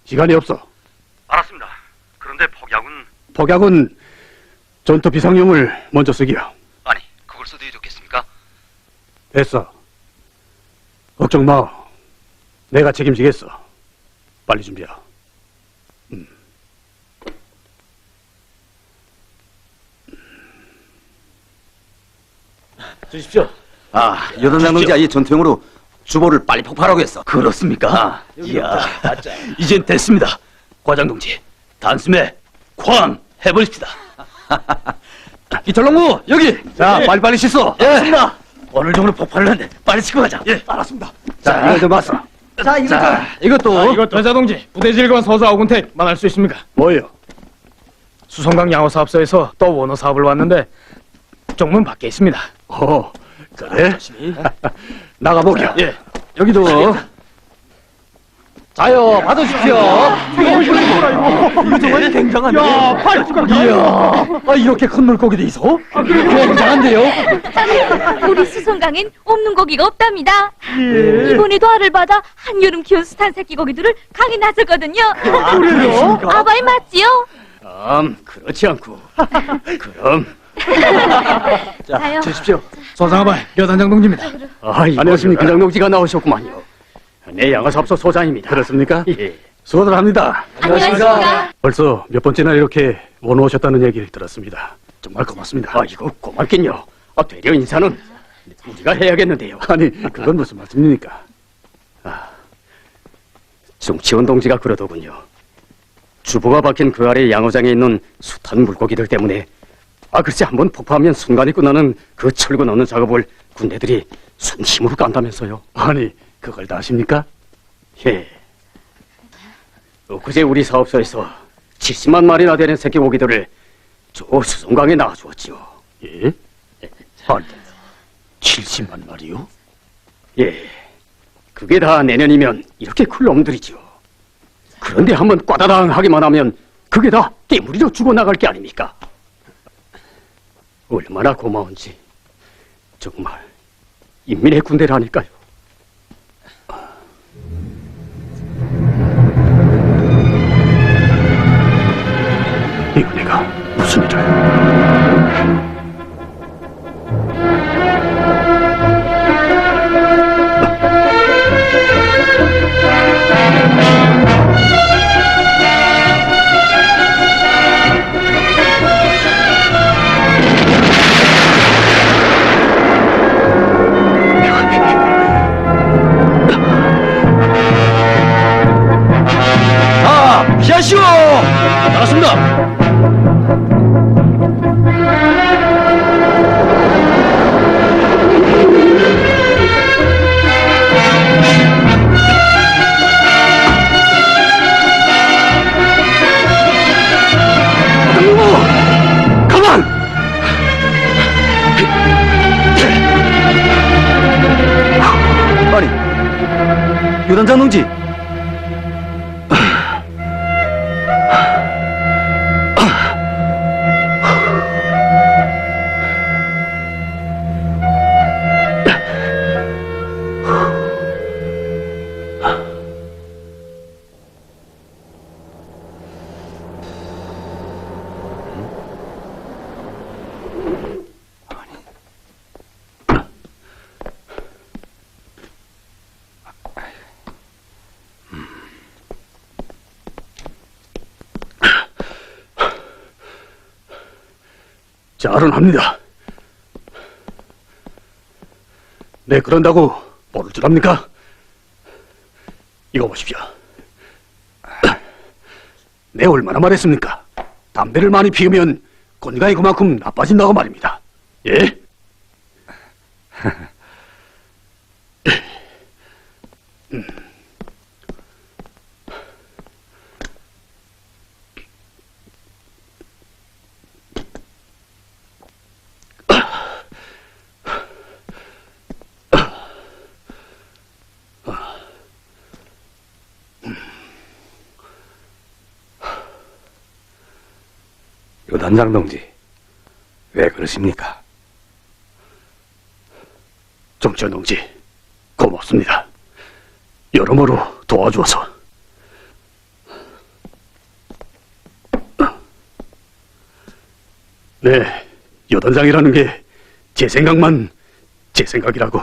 시간이 없어. 알았습니다. 그런데 폭약은 전투 비상용을 먼저 쓰기야. 아니, 그걸 써도 좋겠습니까? 됐어. 걱정 마. 내가 책임지겠어. 빨리 준비해. 주십시오. 여단장 동지가 이 전투용으로 주보를 빨리 폭발하고 했어. 그렇습니까? 이야, 이젠 됐습니다. 과장 동지, 단숨에 쾅 해버립시다. 이철롱무 여기. 자, 빨리빨리 씻어. 알았습니다. 오늘 중으로 폭발을 했는데 빨리 치고 가자. 예, 알았습니다. 자, 이거 좀 봤어. 자, 이것도 여자 동지, 부대질관 서서 아군택 만날 수 있습니까? 뭐예요? 수성강 양호사업소에서 또 원호 사업을 왔는데 쪽문 밖에 있습니다. 그래? 나가보게요. 예. 여기도. 자요, 받으십시오. 이거 정말 굉장한데. 야, 이야, 이렇게 큰 물고기도 있어? 굉장한데요? 우리 수성강엔 없는 고기가 없답니다. 이번에도 알을 받아 한여름 키운 수탄 새끼 고기들을 강에 놨었거든요. 그래요? 아바이 맞지요? 그렇지 않고. 그럼. 자요. 주십시오. 소상아발 여단장 동지입니다. 안녕하십니까. 장동지가 나오셨구만요. 네, 양화사업소 소장입니다. 그렇습니까? 예. 수고들 합니다. 안녕하십니까? 벌써 몇 번째나 이렇게 원호 오셨다는 얘기를 들었습니다. 정말 고맙습니다. 이거 고맙긴요. 되려 인사는 우리가 해야겠는데요. 아니, 그건 무슨 말씀입니까? 정치원 동지가 그러더군요. 주보가 박힌 그 아래 양어장에 있는 숱한 물고기들 때문에 글쎄 한번 폭파하면 순간이 끝나는 그 철거 넣는 작업을 군대들이 순 힘으로 깐다면서요. 아니, 그걸 다 아십니까? 예. 그제 우리 사업소에서 70만 마리나 되는 새끼 고기들을 저 수송강에 놔주었지요. 예? 70만 마리요? 예, 그게 다 내년이면 이렇게 클 놈들이죠. 그런데 한번 꽈다당하기만 하면 그게 다 깨물이로 죽어나갈 게 아닙니까? 얼마나 고마운지 정말 인민의 군대라니까요. 이거 내가 무슨 일을... 피하시오! 알았습니다. 가만! 아니, 요단장 동지. 자른합니다. 네, 그런다고 모를 줄 압니까? 이거 보십시오. 네, 얼마나 말했습니까? 담배를 많이 피우면 건강이 그만큼 나빠진다고 말입니다. 예? 요단장 동지, 왜 그러십니까? 정치원 동지, 고맙습니다. 여러모로 도와주어서. 네, 여단장이라는 게 제 생각만 제 생각이라고.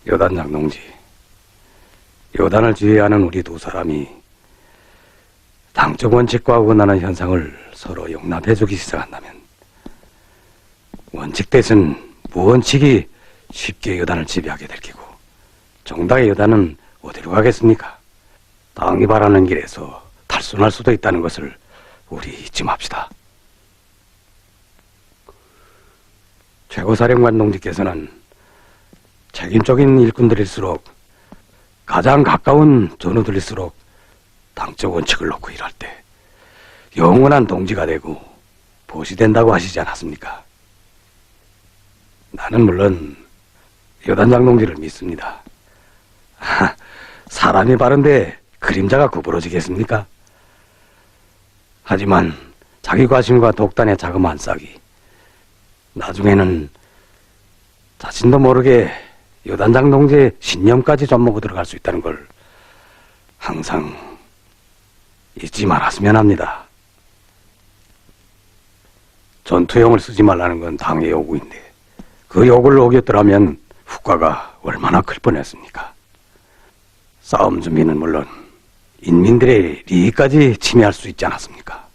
요단장 동지, 요단을 지휘하는 우리 두 사람이 당적 원칙과 어긋나는 현상을 서로 용납해주기 시작한다면 원칙 대신 무원칙이 쉽게 요단을 지배하게 될 기고 정당의 요단은 어디로 가겠습니까? 당이 바라는 길에서 탈선할 수도 있다는 것을 우리 잊지 맙시다. 최고사령관 동지께서는 책임적인 일꾼들일수록 가장 가까운 전우들일수록 당적 원칙을 놓고 일할 때 영원한 동지가 되고 보시 된다고 하시지 않았습니까? 나는 물론 요단장 동지를 믿습니다. 사람이 바른데 그림자가 구부러지겠습니까? 하지만 자기 과심과 독단의 자그마한 싹이 나중에는 자신도 모르게 요단장 동지의 신념까지 젖먹어 들어갈 수 있다는 걸 항상 잊지 말았으면 합니다. 전투형을 쓰지 말라는 건 당의 요구인데 그 욕을 어겼더라면 후과가 얼마나 클 뻔했습니까? 싸움 준비는 물론 인민들의利益까지 침해할 수 있지 않았습니까?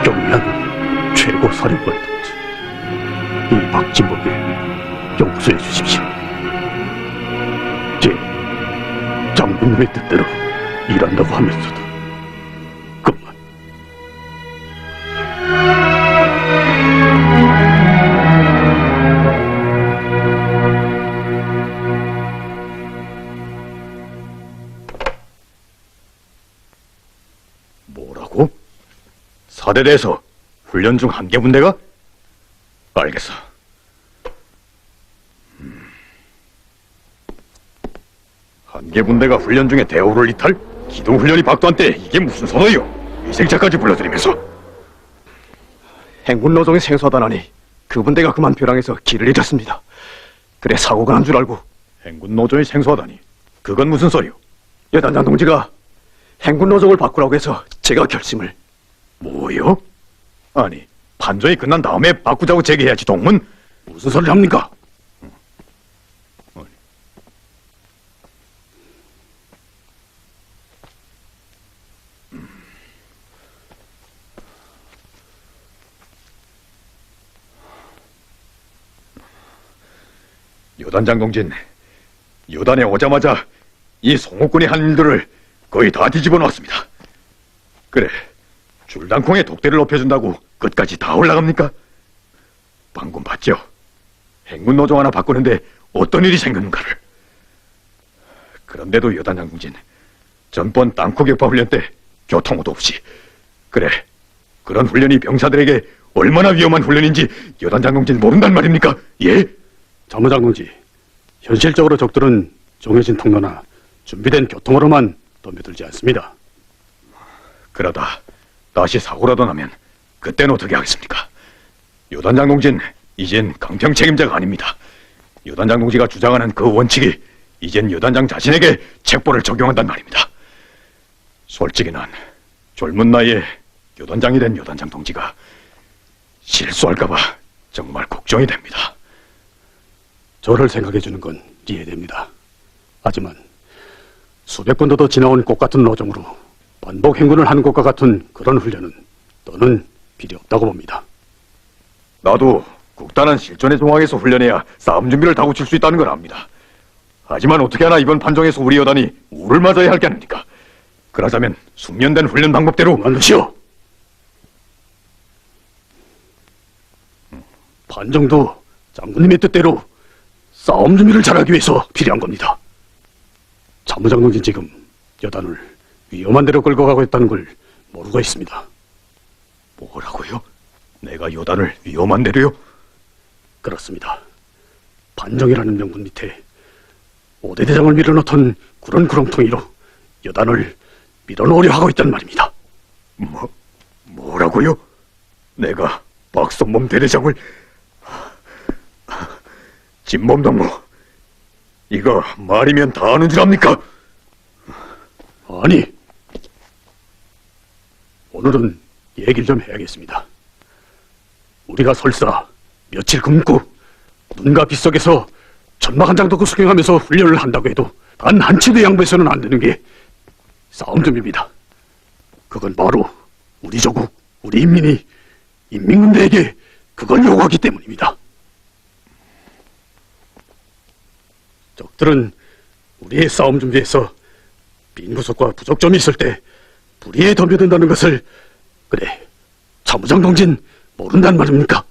경량 최고 사령관 동지, 이 박진범을 용서해 주십시오. 제 장군님의 뜻대로 일한다고 하면서도 그만. 뭐라고? 사대대에서 훈련 중 한 개 분대가? 알겠어. 한 개 분대가 훈련 중에 대우를 이탈? 기동 훈련이 박도한 때 이게 무슨 선호요? 위생자까지 불러들이면서. 행군 노정이 생소하다나니 그 분대가 그만 벼랑에서 길을 잃었습니다. 그래 사고가 난 줄 알고 행군 노조의 생소하다니. 그건 무슨 소리요? 여단장 동지가 행군 노정을 바꾸라고 해서 제가 결심을. 뭐요? 아니, 판정이 끝난 다음에 바꾸자고 제기해야지 동문. 무슨 소리를 합니까? 요단장 동진, 요단에 오자마자 이 송옥군이 한 일들을 거의 다 뒤집어 놓았습니다. 그래, 줄당콩에 독대를 높여준다고 끝까지 다 올라갑니까? 방금 봤죠? 행군 노조 하나 바꾸는데 어떤 일이 생겼는가를. 그런데도 요단장 동진, 전번 땅콩 격파 훈련 때 교통호도 없이. 그래, 그런 훈련이 병사들에게 얼마나 위험한 훈련인지 요단장 동진 모른단 말입니까? 예? 자무장 동지, 현실적으로 적들은 정해진 통로나 준비된 교통으로만 덤벼들지 않습니다. 그러다 다시 사고라도 나면 그때는 어떻게 하겠습니까? 요단장 동진, 이젠 강평 책임자가 아닙니다. 요단장 동지가 주장하는 그 원칙이 이젠 요단장 자신에게 책보를 적용한단 말입니다. 솔직히 난 젊은 나이에 요단장이 된 요단장 동지가 실수할까봐 정말 걱정이 됩니다. 저를 생각해주는 건 이해됩니다. 하지만 수백 번도 더 지나온 꽃같은 노정으로 반복 행군을 하는 것과 같은 그런 훈련은 더는 필요 없다고 봅니다. 나도 국단한 실전의 정황에서 훈련해야 싸움 준비를 다고칠 수 있다는 걸 압니다. 하지만 어떻게 하나 이번 판정에서 우리 여단이 우를 맞아야 할 게 아닙니까? 그러자면 숙련된 훈련 방법대로 그만두시오. 판정도 장군님의 뜻대로 싸움 준비를 잘하기 위해서 필요한 겁니다. 자무장 동진 지금 여단을 위험한 데로 끌고 가고 있다는 걸 모르고 있습니다. 뭐라고요? 내가 요단을 위험한 데로요? 그렇습니다. 반정이라는 명분 밑에 5대 대장을 밀어넣던 그런 구렁텅이로 여단을 밀어넣으려 하고 있단 말입니다. 뭐라고요? 내가 박성범 대대장을... 진범당무, 이거 말이면 다 아는 줄 압니까? 아니, 오늘은 얘기를 좀 해야겠습니다. 우리가 설사 며칠 굶고 눈과 빗속에서 천막 한 장 덮고 수행하면서 훈련을 한다고 해도 단 한 치도 양보해서는 안 되는 게 싸움 준비입니다. 그건 바로 우리 조국, 우리 인민이 인민군대에게 그걸 요구하기 때문입니다. 적들은 우리의 싸움 준비에서 빈 구석과 부족점이 있을 때 불의에 덤벼든다는 것을 그래 참모장 동진 모른단 말입니까?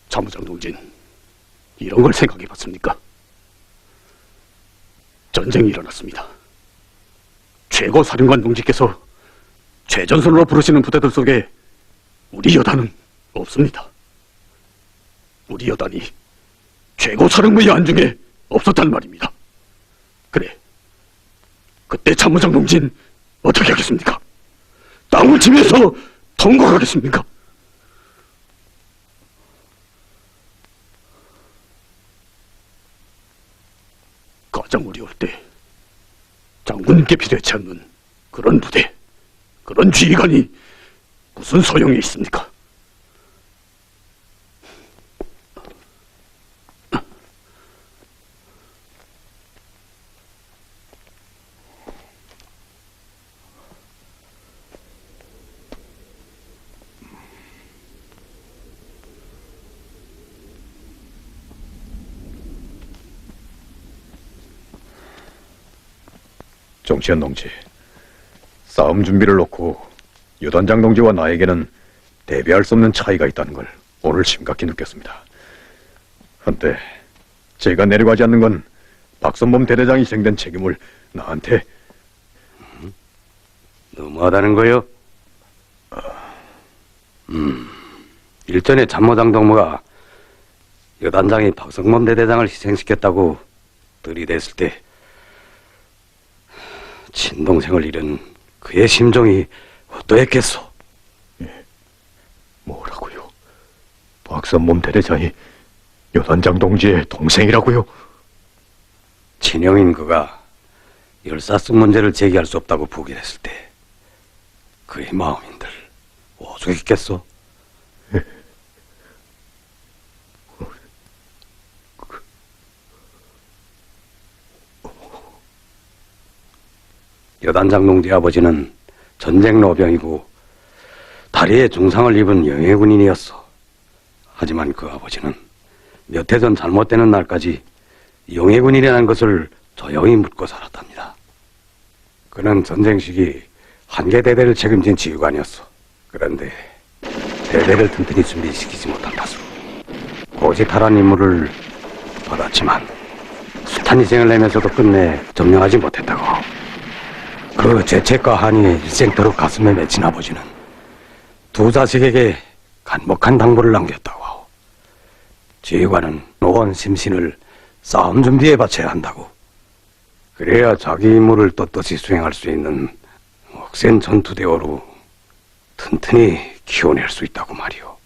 참모장 동진 이런 걸 생각해 봤습니까? 전쟁이 일어났습니다. 최고 사령관 동지께서 최전선으로 부르시는 부대들 속에 우리 여단은 없습니다. 우리 여단이 최고 사령부의 안중에 없었단 말입니다. 그래, 그때 참모장 동진 어떻게 하겠습니까? 땅을 치면서 통곡하겠습니까? 가장 어려울 때 장군님께 필요치 않는 그런 부대, 그런 지휘관이 무슨 소용이 있습니까? 정치현 동지, 싸움 준비를 놓고 유단장 동지와 나에게는 대비할 수 없는 차이가 있다는 걸 오늘 심각히 느꼈습니다. 한때 제가 내려가지 않는 건 박선범 대대장이 희생된 책임을 나한테 너무하다는 거요? 일전에 참모장 동무가 여단장이 박성범 대대장을 희생시켰다고 들이댔을 때 친동생을 잃은 그의 심정이 어떠했겠소? 뭐라고요? 박선범 대대장이 여단장 동지의 동생이라고요? 친형인 그가 열사성 문제를 제기할 수 없다고 부결했을 때 그의 마음인들 오죽했겠소? 여단장 동지 아버지는 전쟁 노병이고 다리에 중상을 입은 영해군인이었어. 하지만 그 아버지는 몇 해 전 잘못되는 날까지 영해군인이라는 것을 조용히 묻고 살았답니다. 그는 전쟁 시기 한계 대대를 책임진 지휘관이었어. 그런데 대대를 튼튼히 준비시키지 못한 탓으로 고지탈한 임무를 받았지만 숱한 희생을 내면서도 끝내 점령하지 못했다고. 그 죄책과 한이 일생토록 가슴에 맺힌 아버지는 두 자식에게 간목한 당부를 남겼다고 하오. 지휘관은 노원 심신을 싸움 준비에 바쳐야 한다고. 그래야 자기 임무를 떳떳이 수행할 수 있는 억센 전투대어로 튼튼히 키워낼 수 있다고 말이오.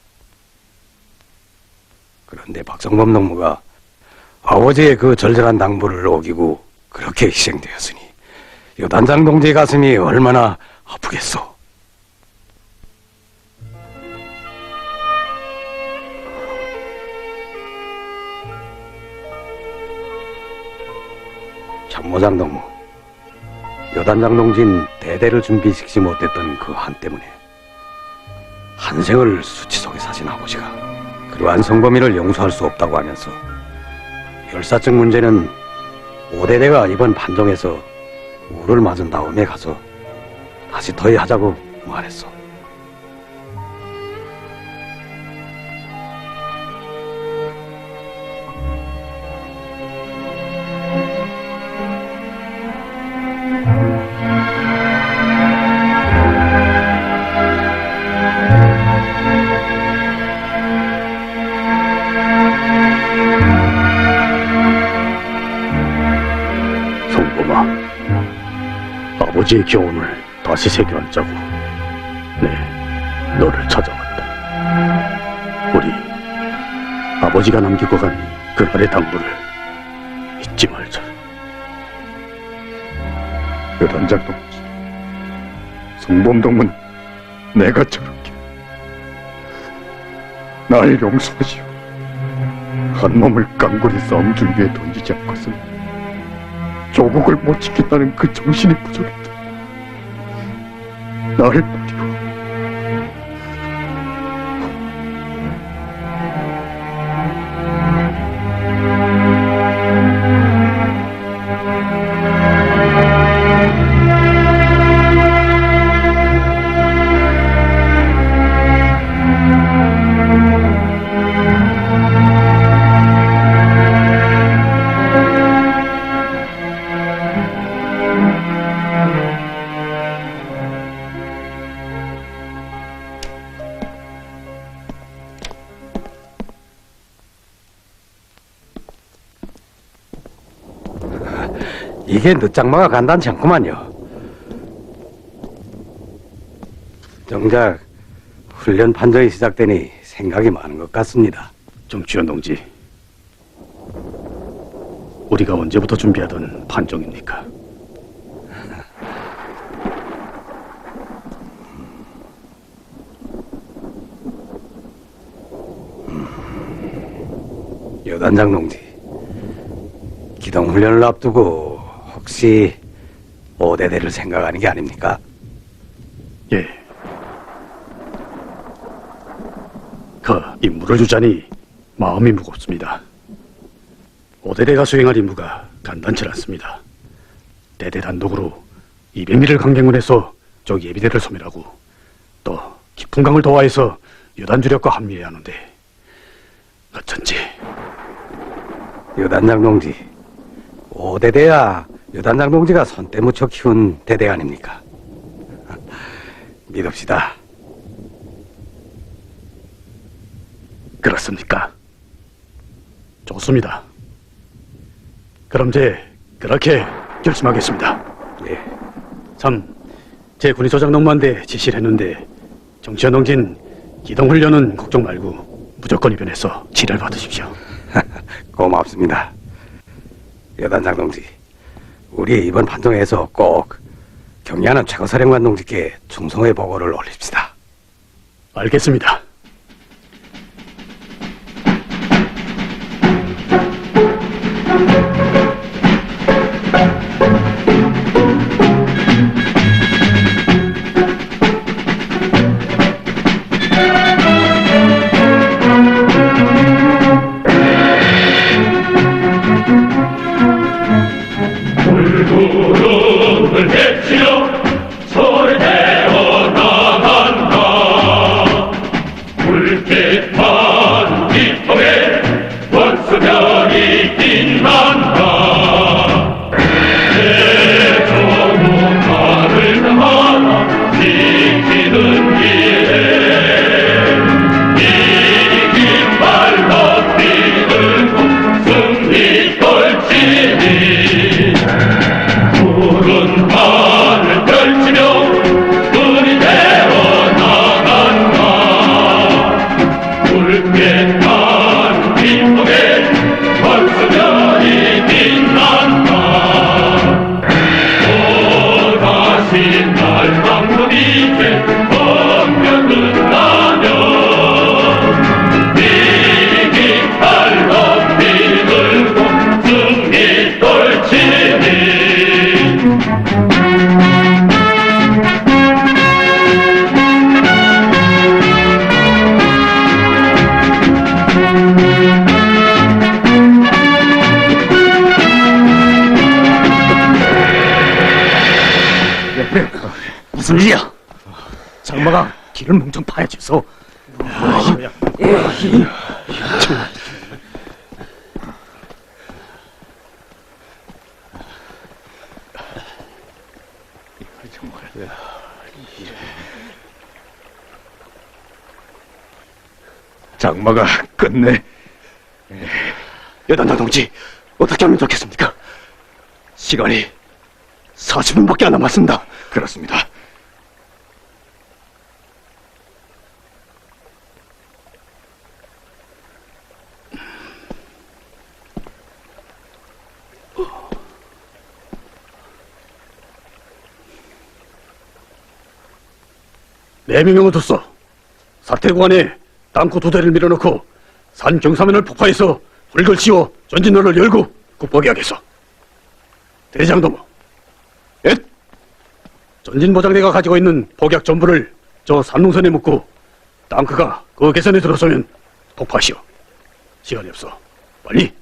그런데 박성범 동무가 아버지의 그 절절한 당부를 어기고 그렇게 희생되었으니 여단장 동지의 가슴이 얼마나 아프겠소. 참모장 동무, 여단장 동진 대대를 준비시키지 못했던 그 한 때문에 한생을 수치 속에 사신 아버지가 그러한 성범위를 용서할 수 없다고 하면서 열사증 문제는 5대대가 이번 판정에서 우를 맞은 다음에 가서 다시 더위하자고 말했어. 아버지의 교훈을 다시 새겨안자고 너를 찾아왔다. 우리 아버지가 남기고 간 그날의 당부를 잊지 말자. 여단장 동지, 성범동문 내가 저렇게 날 용서하시오. 한 몸을 깡골이 싸움 준비에 던지지 않고서 조국을 못 지킨다는 그 정신이 부족했다. 나를 버리고 이게 늦장마가 간단치 않구만요. 정작 훈련 판정이 시작되니 생각이 많은 것 같습니다. 정치현 동지, 우리가 언제부터 준비하던 판정입니까? 여단장 동지, 기동훈련을 앞두고 혹시 5대대를 생각하는 게 아닙니까? 예. 그 임무를 주자니 마음이 무겁습니다. 5대대가 수행할 임무가 간단치 않습니다. 대대 단독으로 200미를 강갱군에서 적 예비대를 소멸하고 또 깊은 강을 도하해서 여단주력과 합류해야 하는데 어쩐지 여단장 동지, 5대대야 여단장 동지가 손때 묻혀 키운 대대 아닙니까? 믿읍시다. 그렇습니까? 좋습니다. 그럼 그렇게 결심하겠습니다. 예. 참, 제 군의소장 농무한테 지시를 했는데 정치현 동진 기동훈련은 걱정 말고 무조건 입원해서 치료를 받으십시오. 고맙습니다. 여단장 동지, 우리 이번 판정에서 꼭 경리하는 최고사령관 동지께 충성의 보고를 올립시다. 알겠습니다. 무슨 일이야? 장마가 길을 뭉청 파헤쳐서 장마가 끝내. 여단장 동지, 어떻게 하면 좋겠습니까? 시간이 40분밖에 안 남았습니다. 그렇습니다. 내 명령을 뒀어. 사태구간에 땅구 2대를 밀어넣고 산 경사면을 폭파해서 홀걸 씌워 전진로를 열고 국보게 하겠소. 대장도모. 예? 전진보장대가 가지고 있는 복약 전부를 저 산농선에 묻고 땅크가 그 개선에 들어서면 폭파시오. 시간이 없어. 빨리.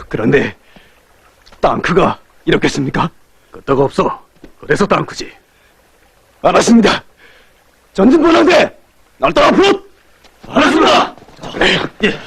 그런데 땅크가 이렇겠습니까? 끄떡 없어. 그래서 땅크지. 알았습니다. 전진보장대 날 따라 앞으로. 알았습니다. 그래. 예.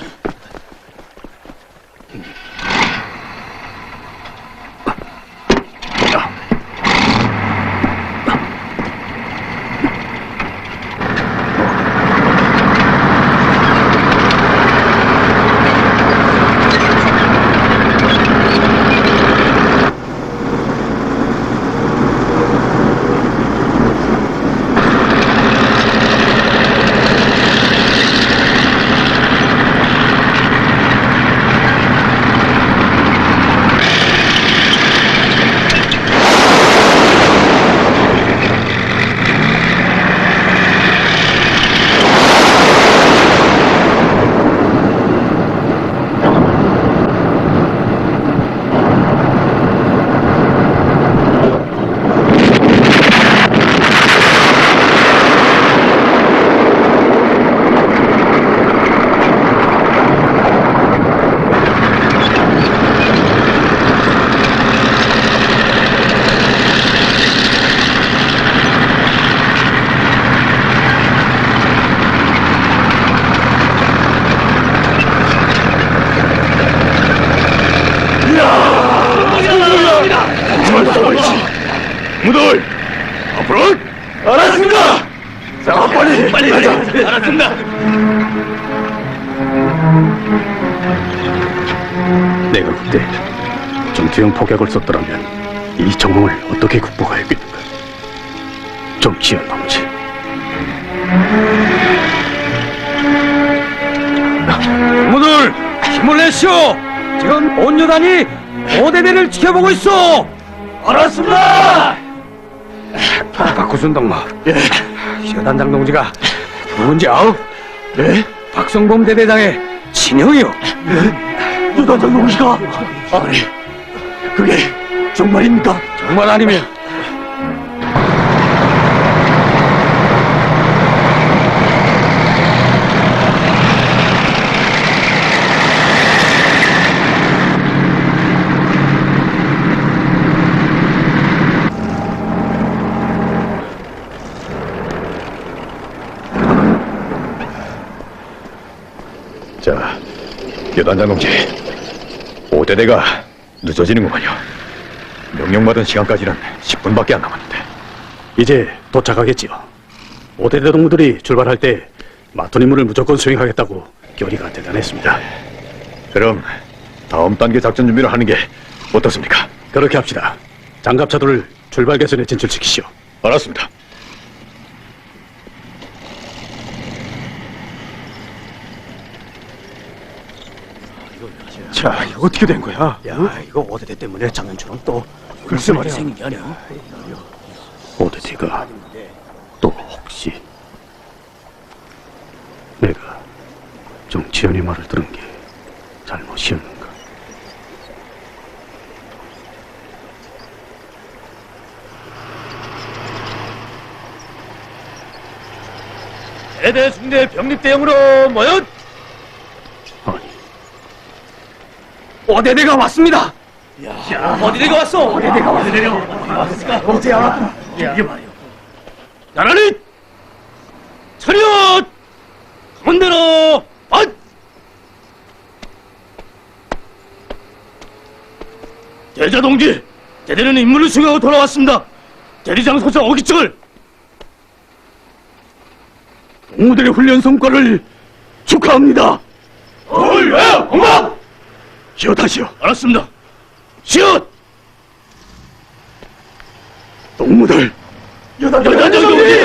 무들 앞으로. 알았습니다. 자, 빨리 가자. 알았습니다. 내가 그때 정치형 폭약을 썼더라면 이 정몽을 어떻게 극복하였겠는가. 정치현 동지. 무들 힘을 내시오. 지금 온 여단이 오대대를 지켜보고 있어. 알았습니다. 박구순 동무. 여단장 동지가 누군지 아오? 네? 박성범 대대장의 친형이요. 여단장 동지가? 아니, 그게 정말입니까? 정말 아니면 자, 여단장 동지, 5대대가 늦어지는구만요. 명령받은 시간까지는 10분밖에 안 남았는데. 이제 도착하겠지요. 5대대 동무들이 출발할 때 맡은 임무를 무조건 수행하겠다고 결의가 대단했습니다. 그럼 다음 단계 작전 준비를 하는 게 어떻습니까? 그렇게 합시다. 장갑차들을 출발 개선에 진출시키시오. 알았습니다. 자, 이거 어떻게 된 거야? 야, 이거 오대대 때문에 장난처럼 또 글쎄 말이야. 생긴 게 아니야. 5대대가 또 혹시 내가 정치현의 말을 들은 게 잘못이었는가? 대대 중대 병립대형으로 모여. 아니, 오대대가 왔습니다. 야, 어디대가 왔어? 오대대가 왔어. 어디야? 이게 말이야. 나란히 차렷! 가만대로 밭! 대자 동지, 대대는 임무를 수행하고 돌아왔습니다. 대리장 소장 어기증을 동무들의 훈련 성과를 축하합니다. 왜? 공방! 시옷하시오. 알았습니다. 시옷! 동무들! 여단장 동지!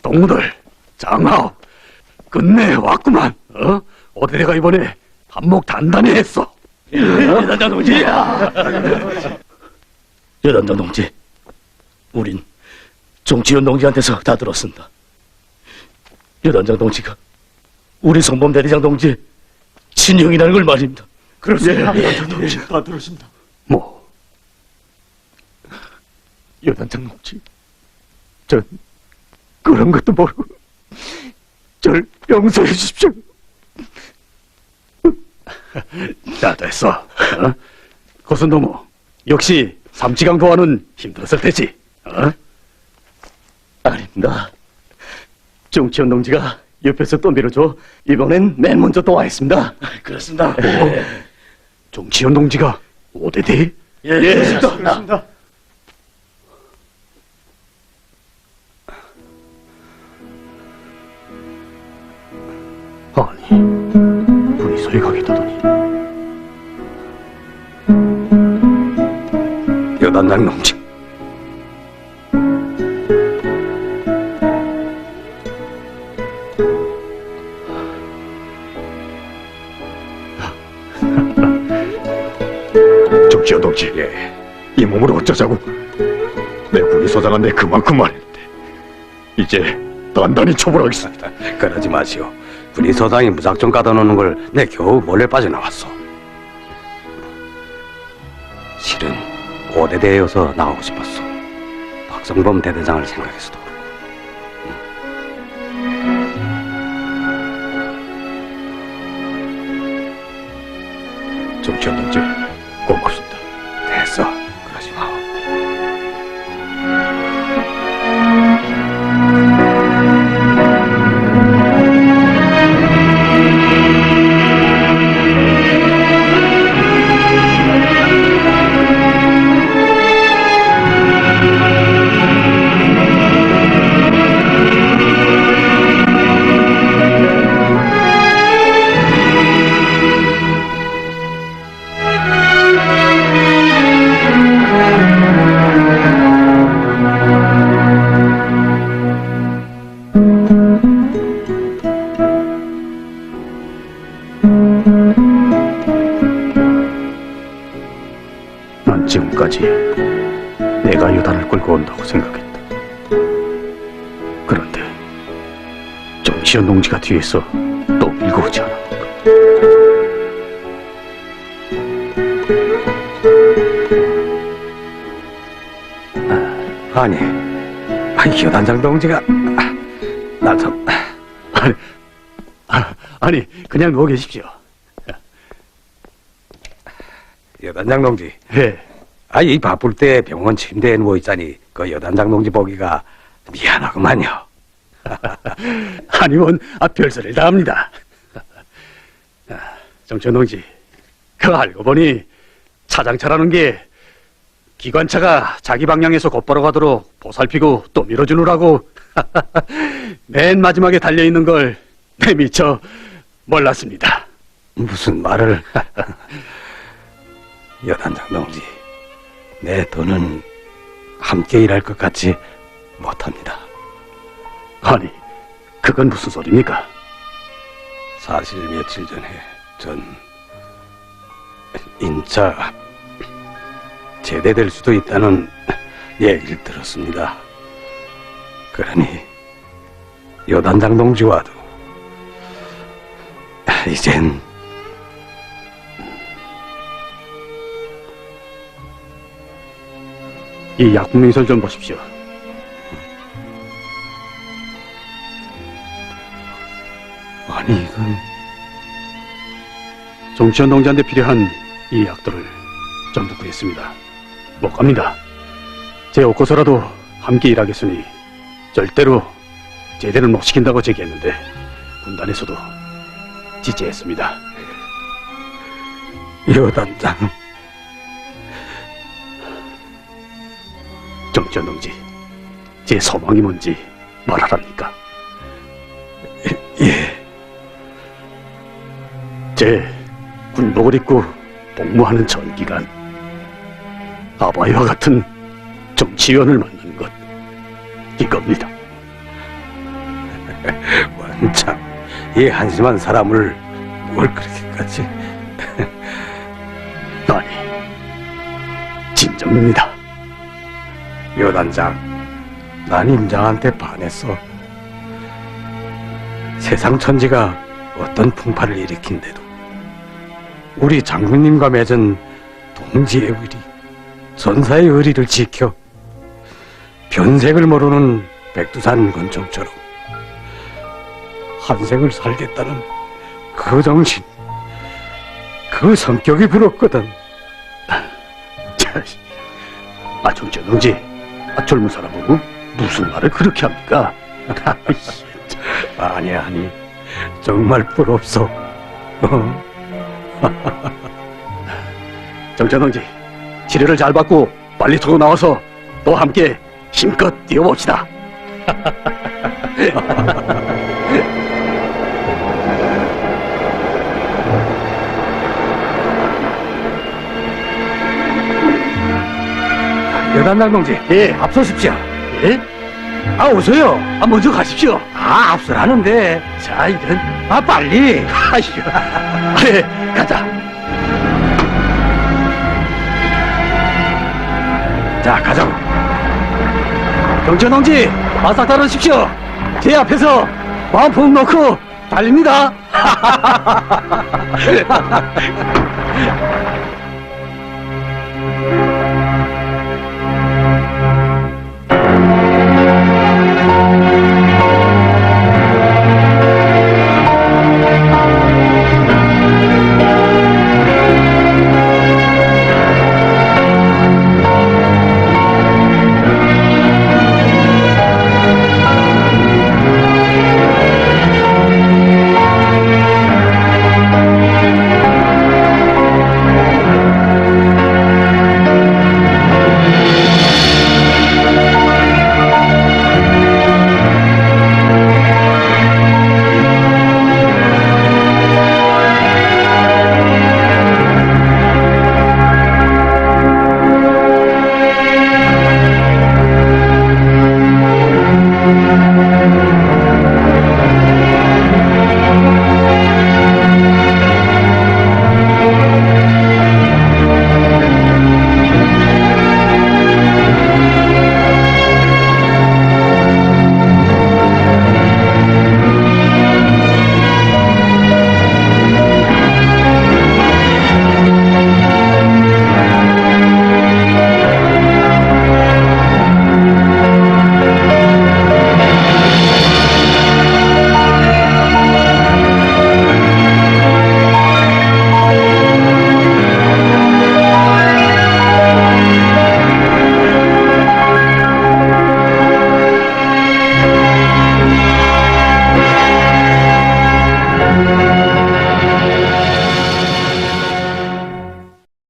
동무들, 장하오, 끝내 왔구만. 어디대가 이번에 반목 단단히 했어. 여단장 동지! 여단장 동지, 우린 정치현 동지한테서 다 들었습니다. 여단장 동지가 우리 송범 대대장 동지의 친형이라는 걸 말입니다. 그렇습니다. 다 들었습니다. 뭐, 여단장 동지, 전 그런 것도 모르고 절 용서해 주십시오. 자, 됐어. 어? 고순도모, 역시 삼치강 도와는 힘들었을 테지. 어? 아닙니다. 정치현 동지가 옆에서 또 밀어줘 이번엔 맨 먼저 도와했습니다. 그렇습니다. 정치현 동지가 오대대? 예, 그렇습니다. 아니, 분이소에 가겠다더니. 여단장 동지, 정치현 동지, 이 몸으로 어쩌자고. 내 군의소장한테 그만큼 말했는데 이제 단단히 처벌하겠습니다. 그러지 마시오. 군이 소장이 무작정 가둬놓는 걸 내 겨우 몰래 빠져나왔어. 실은 5대대여서 나오고 싶었어. 박성범 대대장을 생각해서도 그렇고. 정치현 동지, 고맙습니다. 됐어. 그러지 마. 난 지금까지 내가 여단을 끌고 온다고 생각했다. 그런데 정치현 동지가 뒤에서 또 밀고 오지 않았는가. 아니 여단장 동지가 나 참. 아니, 그냥 누워 계십시오. 여단장 동지. 예. 이 바쁠 때 병원 침대에 누워 있자니 그 여단장 동지 보기가 미안하구만요. 아니면 별소리를 다 합니다. 정치현 동지, 그거 알고 보니 차장차라는 게 기관차가 자기 방향에서 곧바로 가도록 보살피고 또 밀어주느라고 맨 마지막에 달려있는 걸 내 미처 몰랐습니다. 무슨 말을. 여단장 동지, 내 돈은 함께 일할 것 같지 못합니다. 아니, 그건 무슨 소리입니까? 사실 며칠 전에 전 인차 제대될 수도 있다는 얘기를 들었습니다. 그러니 여단장 동지와도 이젠 이 약품명설 좀 보십시오. 아니 이건 정치현 동지한테 필요한 이 약들을 전부 구했습니다. 못 갑니다. 제 옷고서라도 함께 일하겠으니 절대로 제대를 못 시킨다고 제기했는데 군단에서도 지지했습니다. 여단장, 정치현 동지, 제 소망이 뭔지 말하랍니까? 예. 제 군복을 입고 복무하는 전 기간 아바이와 같은 정치위원을 만나는 것, 이겁니다. 원참 이 한심한 사람을 뭘 그렇게까지. 아니, 진정입니다. 여단장, 난 임장한테 반했어. 세상 천지가 어떤 풍파를 일으킨데도 우리 장군님과 맺은 동지의 의리, 선사의 의리를 지켜 변색을 모르는 백두산 권총처럼 한생을 살겠다는 그 정신, 그 성격이 부럽거든. 정치현 동지, 젊은 사람 보고 무슨 말을 그렇게 합니까? 아니, 정말 부럽소. 정치현 동지, 치료를 잘 받고 빨리 도로 나와서 또 함께 힘껏 뛰어봅시다. 여단장 동지, 예, 앞서십시오. 예? 오세요. 먼저 가십시오. 앞서라는데. 자, 이런. 빨리. 아이고. 예, 가자. 자, 가자고. 정치현 동지, 바싹 따르십시오. 제 앞에서 마음품 놓고 달립니다.